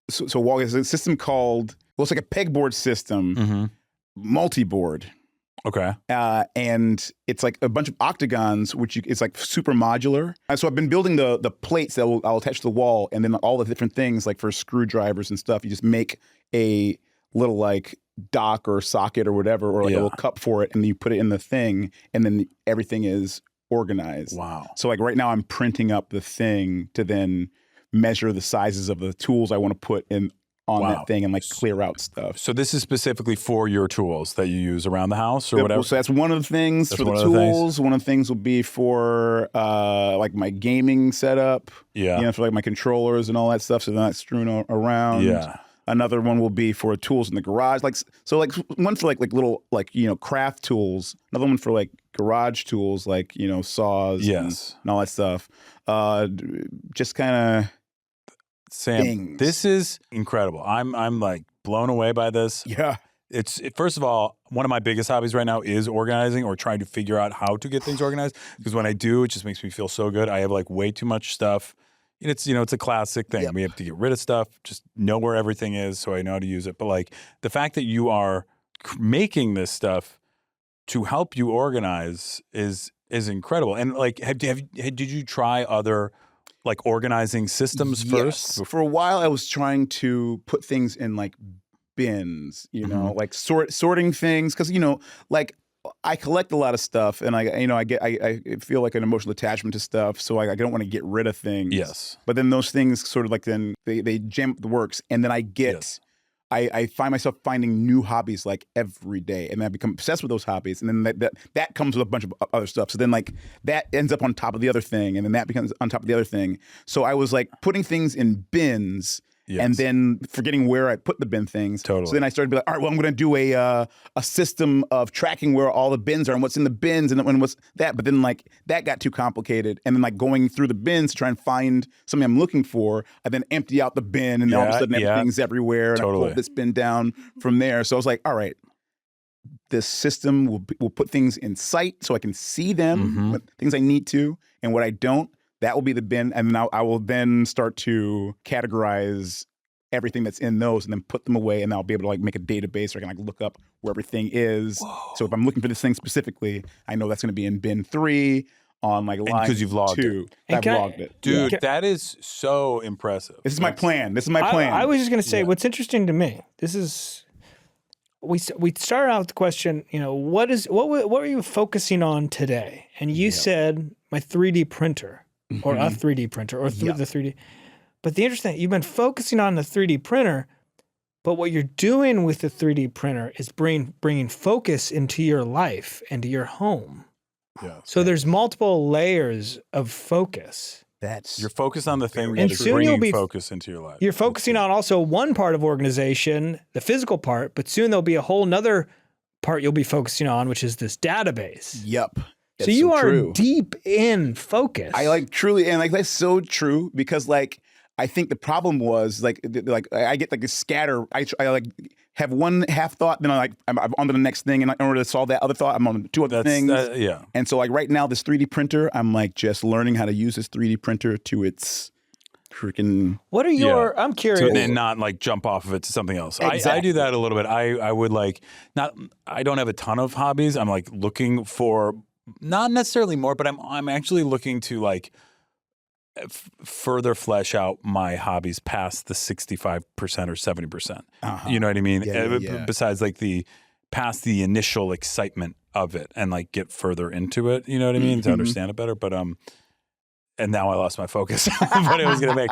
so there's a system called, it's like a pegboard system, multi-board. Okay. And it's like a bunch of octagons, it's like super modular. So I've been building the plates that I'll attach to the wall, and then all the different things like for screwdrivers and stuff. You just make a little like dock or socket or whatever, or like a little cup for it, and you put it in the thing, and then everything is organized. Wow. So like right now I'm printing up the thing to then measure the sizes of the tools I want to put in on that thing and like clear out stuff. So this is specifically for your tools that you use around the house or whatever? So that's one of the things for the tools. One of the things will be for like my gaming setup. Yeah. You know, for like my controllers and all that stuff, so they're not strewn around. Yeah. Another one will be for tools in the garage. Like so like one for like little like, you know, craft tools. Another one for like garage tools, like, you know, saws and all that stuff. Just kind of Sam, things. This is incredible. I'm like blown away by this. Yeah. First of all, one of my biggest hobbies right now is organizing or trying to figure out how to get things organized. Because when I do, it just makes me feel so good. I have like way too much stuff. It's a classic thing. We have to get rid of stuff, just know where everything is so I know how to use it. But like the fact that you are making this stuff to help you organize is incredible. And like, did you try other like organizing systems first? For a while, I was trying to put things in like bins, you know, like sorting things. Cause, you know, like I collect a lot of stuff and I feel like an emotional attachment to stuff. So I don't want to get rid of things. Yes. But then those things sort of like then they jam up the works. And then I get, I find myself finding new hobbies like every day, and then I become obsessed with those hobbies, and then that comes with a bunch of other stuff. So then like that ends up on top of the other thing, and then that becomes on top of the other thing. So I was like putting things in bins, and then forgetting where I put the bin things. Totally. So then I started to be like, all right, well, I'm going to do a system of tracking where all the bins are and what's in the bins and what's that. But then like that got too complicated, and then like going through the bins to try and find something I'm looking for, I then empty out the bin, and then all of a sudden everything's everywhere, and I pull this bin down from there. So I was like, all right, this system will put things in sight so I can see them, what things I need to, and what I don't. That will be the bin, and then I will then start to categorize everything that's in those, and then put them away, and I'll be able to like make a database, or I can like look up where everything is. Whoa. So if I'm looking for this thing specifically, I know that's going to be in bin 3 on like line because you've logged 2. I've logged it, dude. That is so impressive. This is my plan. I was just going to say, what's interesting to me. This is. We started out with the question, you know, what are you focusing on today? And you said my 3D printer. Or a 3D printer, or the 3D. But the interesting thing, you've been focusing on the 3D printer, but what you're doing with the 3D printer is bringing focus into your life and to your home. Yeah. So there's multiple layers of focus. You're focused on the thing that is bringing focus into your life. You're focusing on also one part of organization, the physical part, but soon there'll be a whole nother part you'll be focusing on, which is this database. Yep. So you are deep in focus. I like truly, and like that's so true, because like I think the problem was like I get like a scatter. I like have one half thought, then I'm on to the next thing, and in order to solve that other thought, I'm on 2 other things. And so like right now, this 3D printer, I'm like just learning how to use this 3D printer to its freaking. What are your? I'm curious. And not like jump off of it to something else. Exactly. I do that a little bit. I would like not. I don't have a ton of hobbies. I'm like looking for. Not necessarily more, but I'm actually looking to like further flesh out my hobbies past the 65% or 70%. You know what I mean? Besides like past the initial excitement of it, and like get further into it. You know what I mean? To understand it better. But and now I lost my focus on what I was gonna make.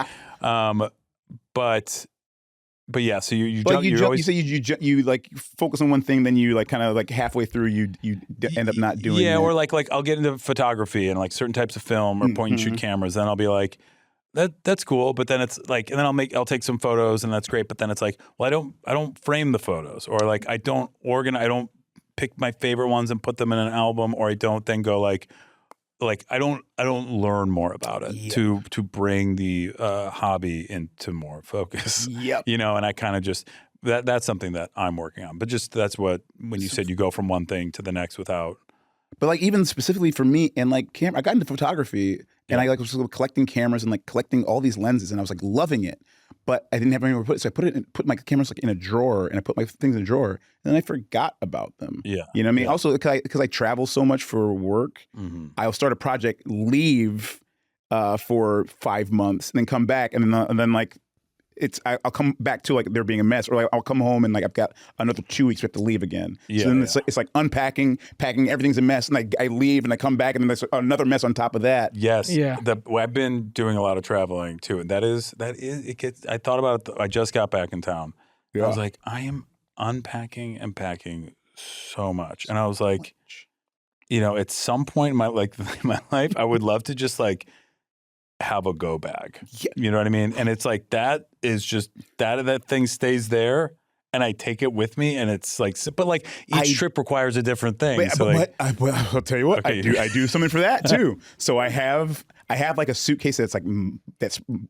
But yeah, so you like focus on one thing, then you like kind of like halfway through you end up not doing it. Or like I'll get into photography and like certain types of film or point and shoot cameras. Then I'll be like, that's cool. But then it's like, and then I'll take some photos, and that's great. But then it's like, well, I don't frame the photos, or like I don't pick my favorite ones and put them in an album, or I don't then go like I don't learn more about it to bring the hobby into more focus. Yep. You know, and I kind of just that's something that I'm working on. But just that's when you said you go from one thing to the next without But like even specifically for me and like I got into photography and I like was collecting cameras and like collecting all these lenses and I was like loving it. But I didn't have anywhere to put it. So I put my cameras like in a drawer and I put my things in a drawer and then I forgot about them. Yeah. You know what I mean? Also because I travel so much for work, I'll start a project, leave for 5 months and then come back and then like I'll come back to like there being a mess, or like I'll come home and like I've got another 2 weeks we have to leave again. Yeah, so then it's like unpacking, packing, everything's a mess, and I leave and I come back and then there's another mess on top of that. Yes. Yeah. I've been doing a lot of traveling too, and that is it gets. I thought about it. I just got back in town. Yeah. I was like, I am unpacking and packing so much, and I was like, at some point in my life, I would love to just like have a go bag. Yeah. You know what I mean? And it's like that is just that thing stays there and I take it with me and it's like but like each trip requires a different thing. But I'll tell you what, Okay. I do something for that too. So I have like a suitcase that's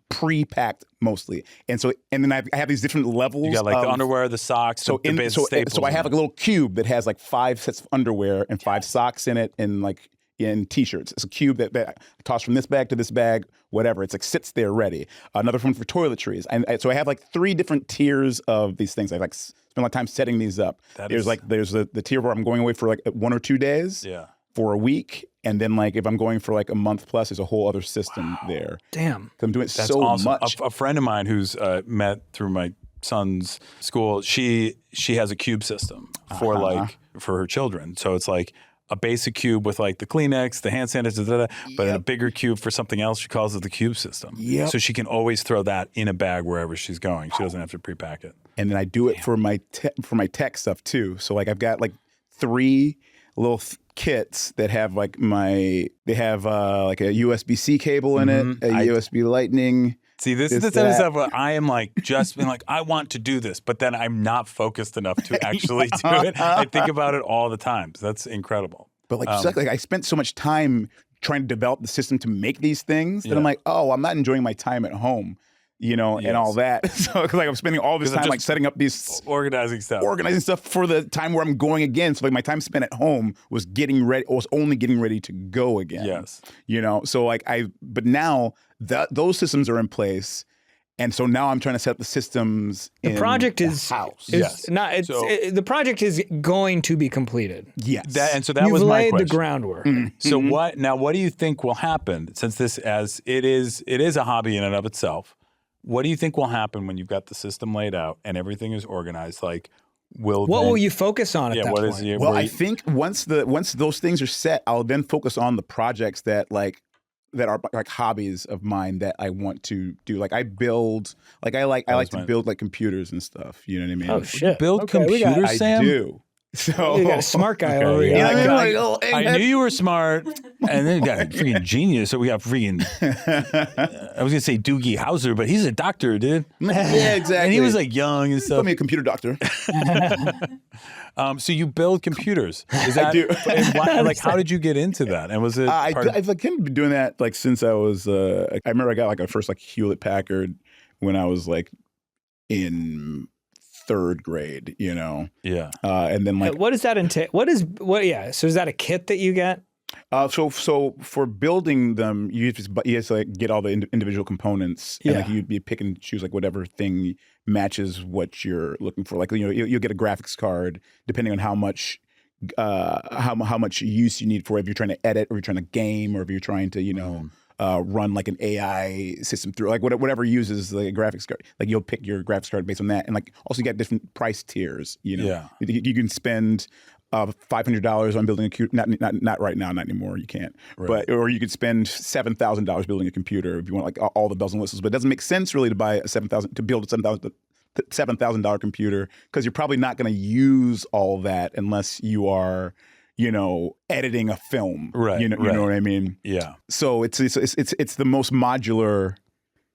pre-packed mostly. And then I have these different levels. You got like the underwear, the socks, the basic staples. So I have like a little cube that has like 5 sets of underwear and 5 socks in it and like in t-shirts. It's a cube that I toss from this bag to this bag, whatever. It's like sits there ready. Another one for toiletries. And so I have like 3 different tiers of these things. I like spend a lot of time setting these up. There's the tier where I'm going away for like 1 or 2 days. Yeah. For a week. And then like if I'm going for like a month plus, there's a whole other system there. Damn. 'Cause I'm doing it That's so awesome. much. A friend of mine who's met through my son's school, she has a cube system for her children. So it's like a basic cube with like the Kleenex, the hand sanitizer, but in a bigger cube for something else. She calls it the cube system. Yep. So she can always throw that in a bag wherever she's going. She doesn't have to pre-pack it. And then I do it for my tech stuff too. So like I've got like 3 little kits that have like like a USB-C cable in it, a USB Lightning. See, this is the kind of stuff where I am like just being like, I want to do this, but then I'm not focused enough to actually do it. I think about it all the time. So that's incredible. But like I spent so much time trying to develop the system to make these things that I'm like, oh, I'm not enjoying my time at home, and all that. So like I'm spending all this time like setting up these organizing stuff for the time where I'm going again. So like my time spent at home was only getting ready to go again. Yes. So like but now those systems are in place. And so now I'm trying to set up the systems the project is house. The project is going to be completed. Yes. That You've was my laid question. the groundwork. So what do you think will happen since it is a hobby in and of itself? What do you think will happen when you've got the system laid out and everything is organized? Like, what will you focus on at that point? Well, I think once those things are set, I'll then focus on the projects that are like hobbies of mine that I want to do. Like I build, like I like to build like computers and stuff. You know what I mean? Oh shit! Build computers, Sam? I do. So you got a smart guy over here. I knew you were smart, and then you got a freaking genius. So we got freaking. I was gonna say Doogie Howser, but he's a doctor, dude. Yeah, exactly. And he was like young and stuff. Call me a computer doctor. So you build computers? Is that, I do. And how did you get into that? And was it? I've like kind of been doing that like since I was. I remember I got like a first like Hewlett Packard when I was like in 3rd grade, Yeah. And then like, what does that entail? Yeah. So is that a kit that you get? So for building them, you have to like get all the individual components, and like you'd be pick and choose like whatever thing matches what you're looking for. Like you'll get a graphics card depending on how much use you need for it. If you're trying to edit, or you're trying to game, or if you're trying to run like an AI system through, like whatever uses the graphics card. Like you'll pick your graphics card based on that, and like also you got different price tiers. You can spend $500 on building a computer. Not right now, not anymore. You can't. Right. Or you could spend $7,000 building a computer if you want like all the bells and whistles. But it doesn't make sense really to build a $7,000 computer, because you're probably not going to use all that unless you are, editing a film. Right. You know what I mean? Yeah. So it's the most modular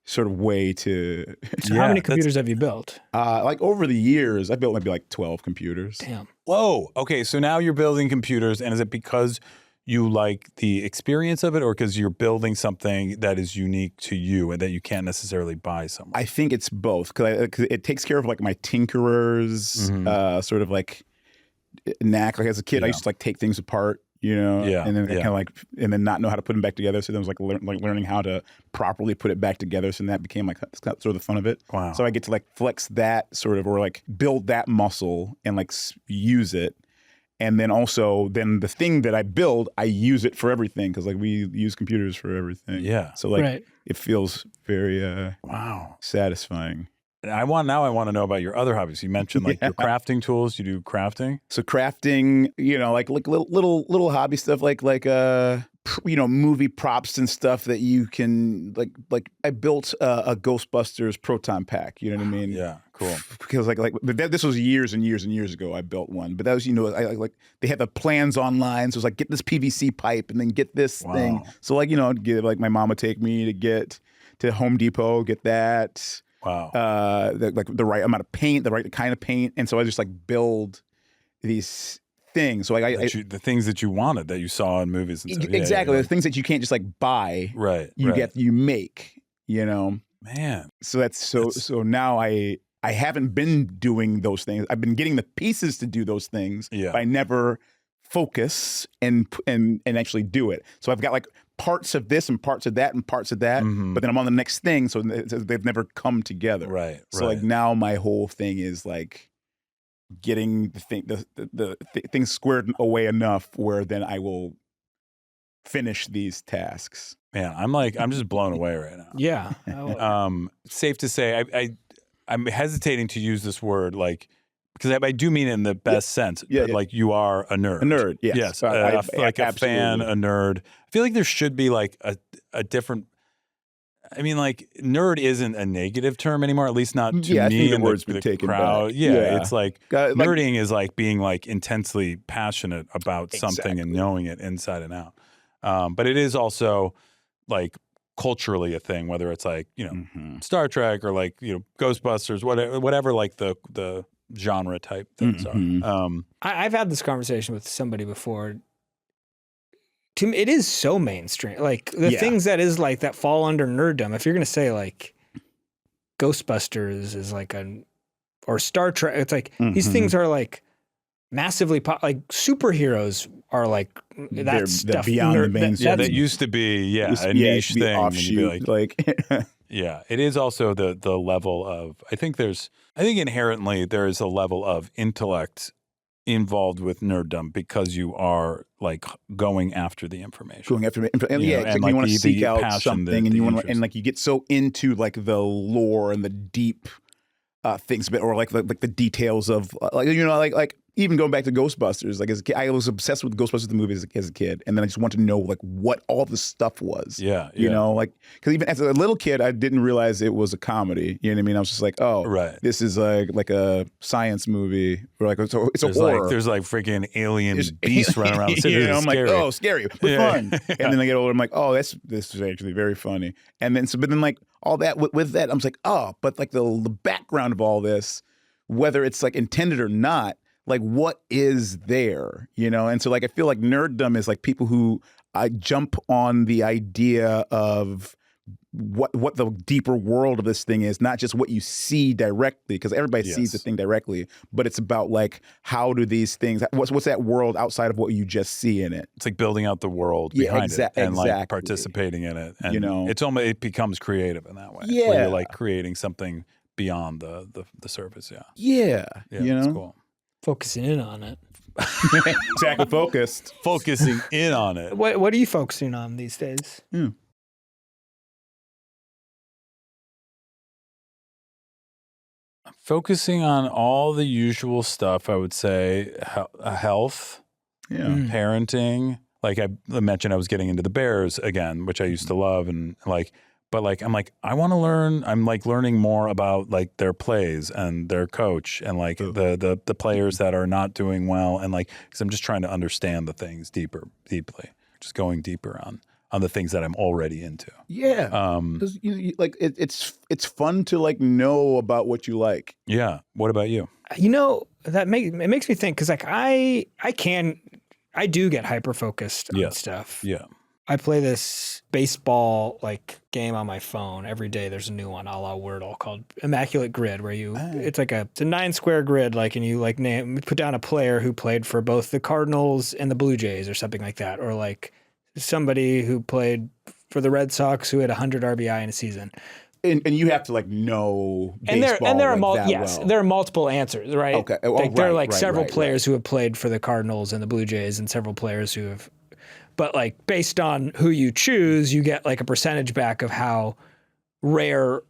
sort of way to. So how many computers have you built? Like over the years, I built maybe like 12 computers. Damn. Whoa. Okay. So now you're building computers, and is it because you like the experience of it, or because you're building something that is unique to you and that you can't necessarily buy somewhere? I think it's both, because it takes care of like my tinkerer's sort of like knack. Like as a kid, I used to like take things apart, you know, Yeah, and then yeah. kind of like, and then not know how to put them back together. So then it was like learning how to properly put it back together. So then that became like sort of the fun of it. Wow. So I get to like flex that sort of, or like build that muscle and like use it. And then also, then the thing that I build, I use it for everything because like we use computers for everything. Yeah. So like Right. it feels very Wow. satisfying. And I want to know about your other hobbies. You mentioned like your crafting tools. You do crafting. So crafting, you know, like little hobby stuff, like you know, movie props and stuff that you can like. I built a Ghostbusters proton pack. You know what I mean? Yeah. Cool. Because this was years and years and years ago. I built one, but that was, you know, I like they had the plans online. So it was like, get this PVC pipe and then get this thing. So like, you know, like my mom would take me to get to Home Depot, get that. Wow. The right amount of paint, the right kind of paint, and so I just like build these things. So like the things that you wanted that you saw in movies and stuff. Exactly, Yeah. the things that you can't just like buy. Right. You make. You know, man. So so now I haven't been doing those things. I've been getting the pieces to do those things. Yeah. But I never focus and actually do it. So I've got like parts of this and parts of that and parts of that, but then I'm on the next thing, so they've never come together. Right. So like now my whole thing is like getting the things squared away enough where then I will finish these tasks. Man, I'm just blown away right now. Yeah. Safe to say, I'm hesitating to use this word like. Because I do mean it in the best sense. Yeah, like you are a nerd. A nerd, yes. Yes, like a fan, a nerd. I feel like there should be like a different. I mean, like nerd isn't a negative term anymore. At least not to me. I think the and word's been taken crowd. back. Yeah, it's like nerding is like being like intensely passionate about something and knowing it inside and out. But it is also like culturally a thing, whether it's like, you know, Star Trek or like, you know, Ghostbusters, whatever like the genre type things are. I've had this conversation with somebody before. To me, it is so mainstream. Like the things that is like that fall under nerddom. If you're gonna say like Ghostbusters is like or Star Trek, it's like these things are like massively like superheroes are like that stuff beyond the mainstream. That used to be a niche thing. Offshoot, like yeah, it is also the level of I think inherently there is a level of intellect involved with nerddom because you are like going after the information. And and you want to seek out passion, something, and you want to, and like you get so into like the lore and the deep things, or like the details of like, you know, like even going back to Ghostbusters, like as a kid, I was obsessed with Ghostbusters the movie as a kid, and then I just wanted to know like what all the stuff was. Yeah, you know, like because even as a little kid, I didn't realize it was a comedy. You know what I mean? I was just like, oh, right, this is like a science movie, or like it's a horror. Like, there's like freaking alien beasts running around the city. You know, I'm scary. like, oh, scary, but fun. And then I get older, I'm like, oh, this is actually very funny. And then but then like all that with that, I'm just like, oh, but like the background of all this, whether it's like intended or not. Like, what is there, you know? And so, like, I feel like nerddom is like people who jump on the idea of what the deeper world of this thing is, not just what you see directly, because everybody sees the thing directly, but it's about like how do these things, what's that world outside of what you just see in it? It's like building out the world behind it and exactly. like participating in it, and you know, it becomes creative in that way. Yeah, where you're like creating something beyond the surface. Yeah, you know, that's cool. Focusing in on it. Exactly, focusing in on it. What are you focusing on these days? Focusing on all the usual stuff, I would say health, parenting. Like I mentioned, I was getting into the Bears again, which I used to love, and like. But like I'm like I want to learn. I'm like learning more about like their plays and their coach and like the players that are not doing well, and like because I'm just trying to understand the things deeply, just going deeper on the things that I'm already into. Yeah, because like it's fun to like know about what you like. Yeah. What about you? You know it makes me think because like I do get hyper focused on stuff. Yeah. I play this baseball like game on my phone. Every day there's a new one, a la Wordle, called Immaculate Grid, where it's a 9-square grid, like, and you like put down a player who played for both the Cardinals and the Blue Jays or something like that, or like somebody who played for the Red Sox who had 100 RBI in a season. And you have to like know baseball and there are well. there are multiple answers, right? Okay. There are like several players who have played for the Cardinals and the Blue Jays, and several players who have. But like based on who you choose, you get like a percentage back of how rare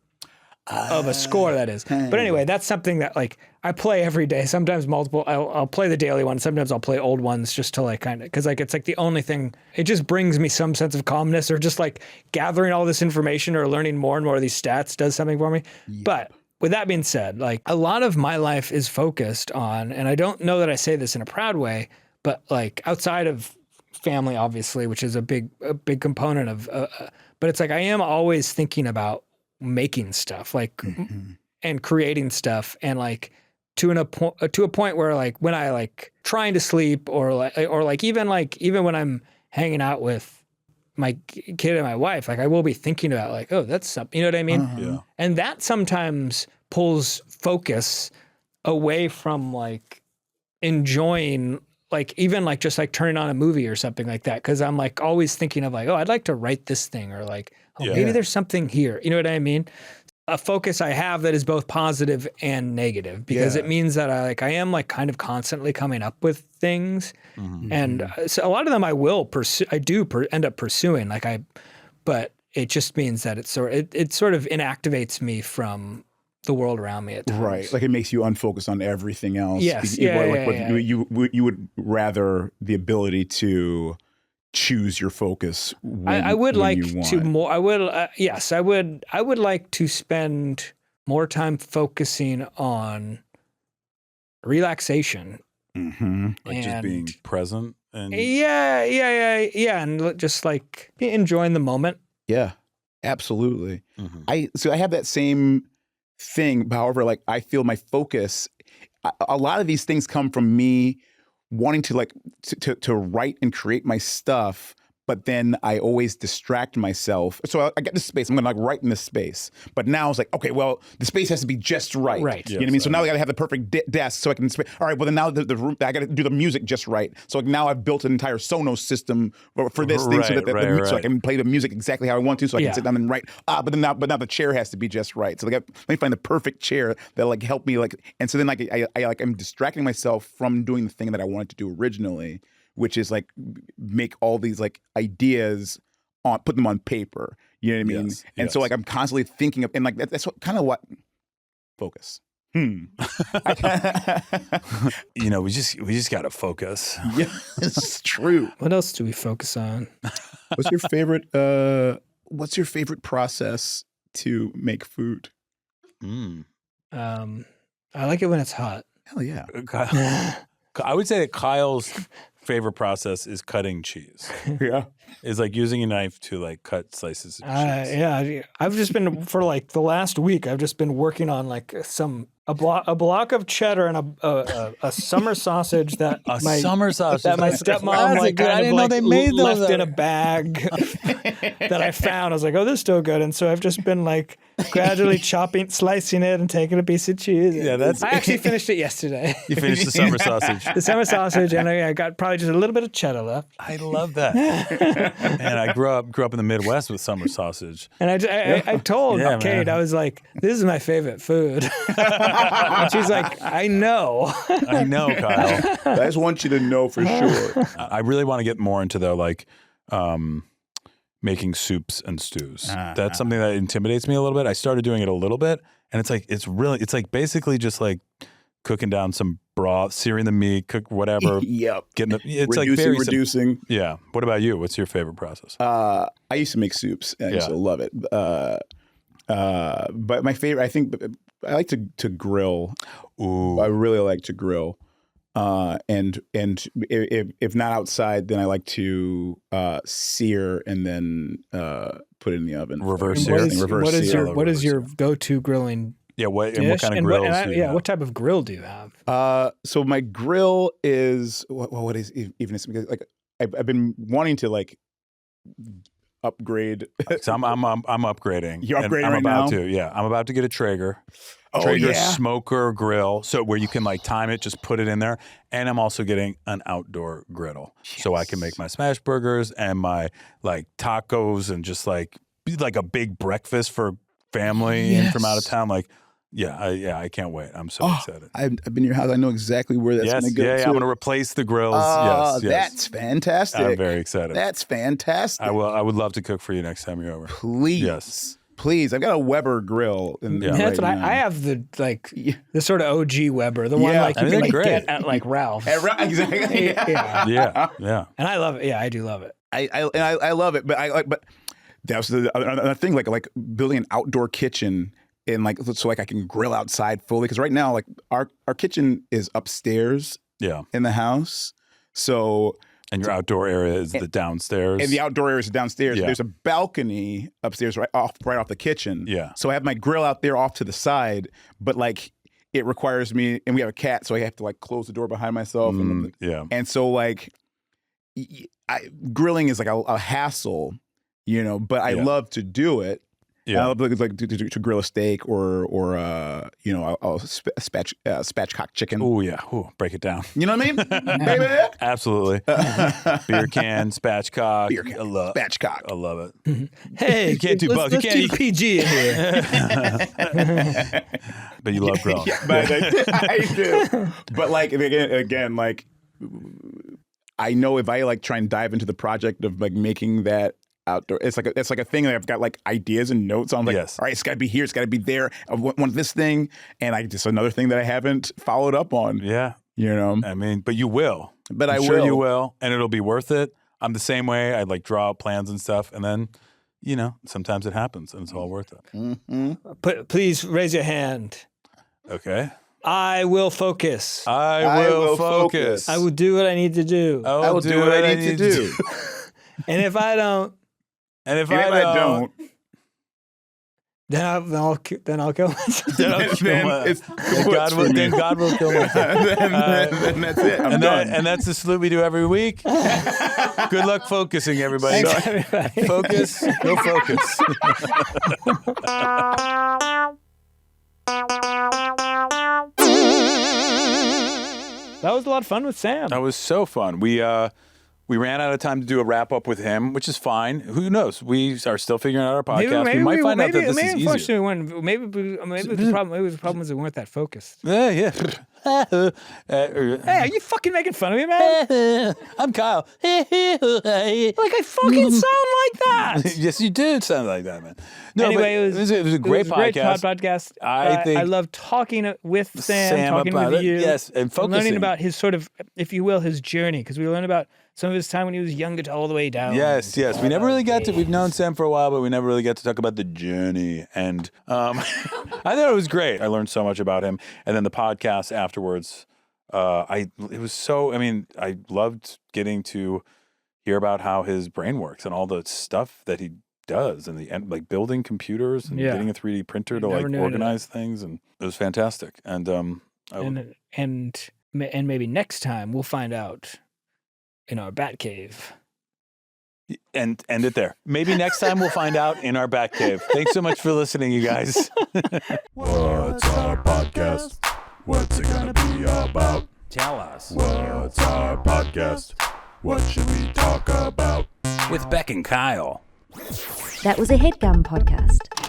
of a score that is. But anyway, that's something that like I play every day. Sometimes multiple. I'll play the daily one. Sometimes I'll play old ones just to like kind of, because like it's like the only thing. It just brings me some sense of calmness, or just like gathering all this information or learning more and more of these stats does something for me. Yep. But with that being said, like a lot of my life is focused on, and I don't know that I say this in a proud way, but like outside of family, obviously, which is a big component of, but it's like I am always thinking about making stuff, like, and creating stuff, and like to a point where like when I like trying to sleep, or even when I'm hanging out with my kid and my wife, like I will be thinking about like, oh, that's something, you know what I mean? Yeah. And that sometimes pulls focus away from like enjoying. Like even like just like turning on a movie or something like that, because I'm like always thinking of like, oh, I'd like to write this thing, or like, oh, maybe there's something here. You know what I mean? A focus I have that is both positive and negative, because it means that I am like kind of constantly coming up with things, and so a lot of them I will pursue. I do end up pursuing but it just means that it sort of inactivates me from the world around me at times. Right. Like it makes you unfocused on everything else. Yes. You would rather the ability to choose your focus I would like you want. to more. I would, yes, I would like to spend more time focusing on relaxation. Like just being present. And Yeah. And just like enjoying the moment. Yeah, absolutely. I have that same thing. However, like I feel my focus, a lot of these things come from me wanting to like to write and create my stuff, but then I always distract myself. So I get this space, I'm gonna like write in this space. But now it's like, okay, well, the space has to be just right. Right. You know what I mean? So now I gotta have the perfect desk so I can, all right, well then now the room, I gotta do the music just right. So like now I've built an entire Sonos system for this thing so that so I can play the music exactly how I want to, so I can sit down and write. But now the chair has to be just right. So let me find the perfect chair that'll like help me like, and so then like I'm distracting myself from doing the thing that I wanted to do originally, which is like make all these like ideas put them on paper. You know what I mean? And so like I'm constantly thinking of, and like that's kind of what focus. You know, we just got to focus. Yeah, it's true. What else do we focus on? What's your favorite process to make food? I like it when it's hot. Hell yeah. I would say that Kyle's favorite process is cutting cheese. Yeah. Is like using a knife to like cut slices of cheese. Yeah, I've just been for like the last week. I've just been working on like a block of cheddar and a summer sausage that my stepmom like I didn't know they made those left in a bag that I found. I was like, oh, this is still good, and so I've just been like gradually slicing it, and taking a piece of cheese. Yeah, I actually finished it yesterday. You finished the summer sausage. The summer sausage, and I got probably just a little bit of cheddar left. I love that. And I grew up in the Midwest with summer sausage. And I told Kate, I was like, this is my favorite food. And she's like, I know. I know, Kyle. I just want you to know for sure. I really want to get more into the making soups and stews. That's something that intimidates me a little bit. I started doing it a little bit, and it's like basically just like cooking down some broth, searing the meat, cook whatever. Yep. It's reducing. Yeah. What about you? What's your favorite process? I used to make soups. I used to love it. But my favorite, I think, I like to grill. Ooh. I really like to grill. And if not outside, then I like to sear and then put it in the oven. Reverse searing. What is your go-to grilling? Yeah, what dish? Kind of grills? What type of grill do you have? So my grill is what is even like I've been wanting to like upgrade. So I'm upgrading. You're And upgrading I'm right about now? to. Yeah, I'm about to get a Traeger. Oh, Traeger yeah? smoker grill, so where you can like time it, just put it in there. And I'm also getting an outdoor griddle, so I can make my smash burgers and my like tacos and just like be like a big breakfast for family and from out of town. Like, I can't wait. I'm so excited. I've been in your house. I know exactly where that's going to go. Yeah, to. I'm going to replace the grills. Yes. That's fantastic. I'm very excited. That's fantastic. I would love to cook for you next time you're over. Please. Yes. Please. I've got a Weber grill. That's what I have the sort of OG Weber, the one Yeah. like I you mean, can like they're get great. at like Ralph's. Exactly. Yeah. And I love it. Yeah, I do love it. I love it, but that's the other thing, like building an outdoor kitchen and like so like I can grill outside fully, because right now like our kitchen is upstairs in the house, so and your outdoor area is the downstairs, and the outdoor area is downstairs. Yeah. There's a balcony upstairs right off the kitchen. Yeah. So I have my grill out there off to the side, but like it requires me, and we have a cat, so I have to like close the door behind myself. And so like grilling is like a hassle, but I love to do it. Yeah, I love like to grill a steak or I'll spatchcock chicken. Oh yeah, break it down. You know what I mean? Baby? Absolutely. Beer can, spatchcock. Beer can, spatchcock. I love it. Hey, you can't do both. Let's You can't keep PG in here. But you love grilling. Yeah, but I do. But like again, like I know if I like try and dive into the project of like making that outdoor, it's like a thing that I've got like ideas and notes on. Like, all right, it's got to be here, it's got to be there. I want this thing, and just another thing that I haven't followed up on. Yeah, I mean, but you will. But I'm I sure will. you will, and it'll be worth it. I'm the same way. I like draw out plans and stuff, and then sometimes it happens, and it's all worth it. Mm-hmm. Please raise your hand. Okay. I will focus. I will focus. I will do what I need to do. I will do what I need to do. And if I don't, and if I don't, then I'll kill myself. Then God will kill myself. Then that's it. I'm done. And that's the salute we do every week. Good luck focusing, everybody. Thanks, everybody. Focus. Go focus. That was a lot of fun with Sam. That was so fun. We ran out of time to do a wrap up with him, which is fine. Who knows? We are still figuring out our podcast. We might find out that this is easier. Maybe the problem was we weren't that focused. Yeah. Hey, are you fucking making fun of me, man? I'm Kyle. Like I fucking sound like that. Yes, you did sound like that, man. No, anyway, it was a great podcast. Podcast. I love talking with Sam talking about with it. you. Yes, and focusing. Learning about his sort of, if you will, his journey, because we learned about some of his time when he was younger to all the way down. Yes. We never really got to. We've known Sam for a while, but we never really got to talk about the journey. And I thought it was great. I learned so much about him, and then the podcast afterwards. I loved getting to hear about how his brain works and all the stuff that he does, and like building computers and getting a 3D printer to like organize things, and it was fantastic. And and maybe next time we'll find out in our Batcave. And end it there. Maybe next time we'll find out in our Batcave. Thanks so much for listening, you guys. What's our podcast? What's it gonna be about? Tell us. What's our podcast? What should we talk about? With Beck and Kyle. That was a Headgum podcast.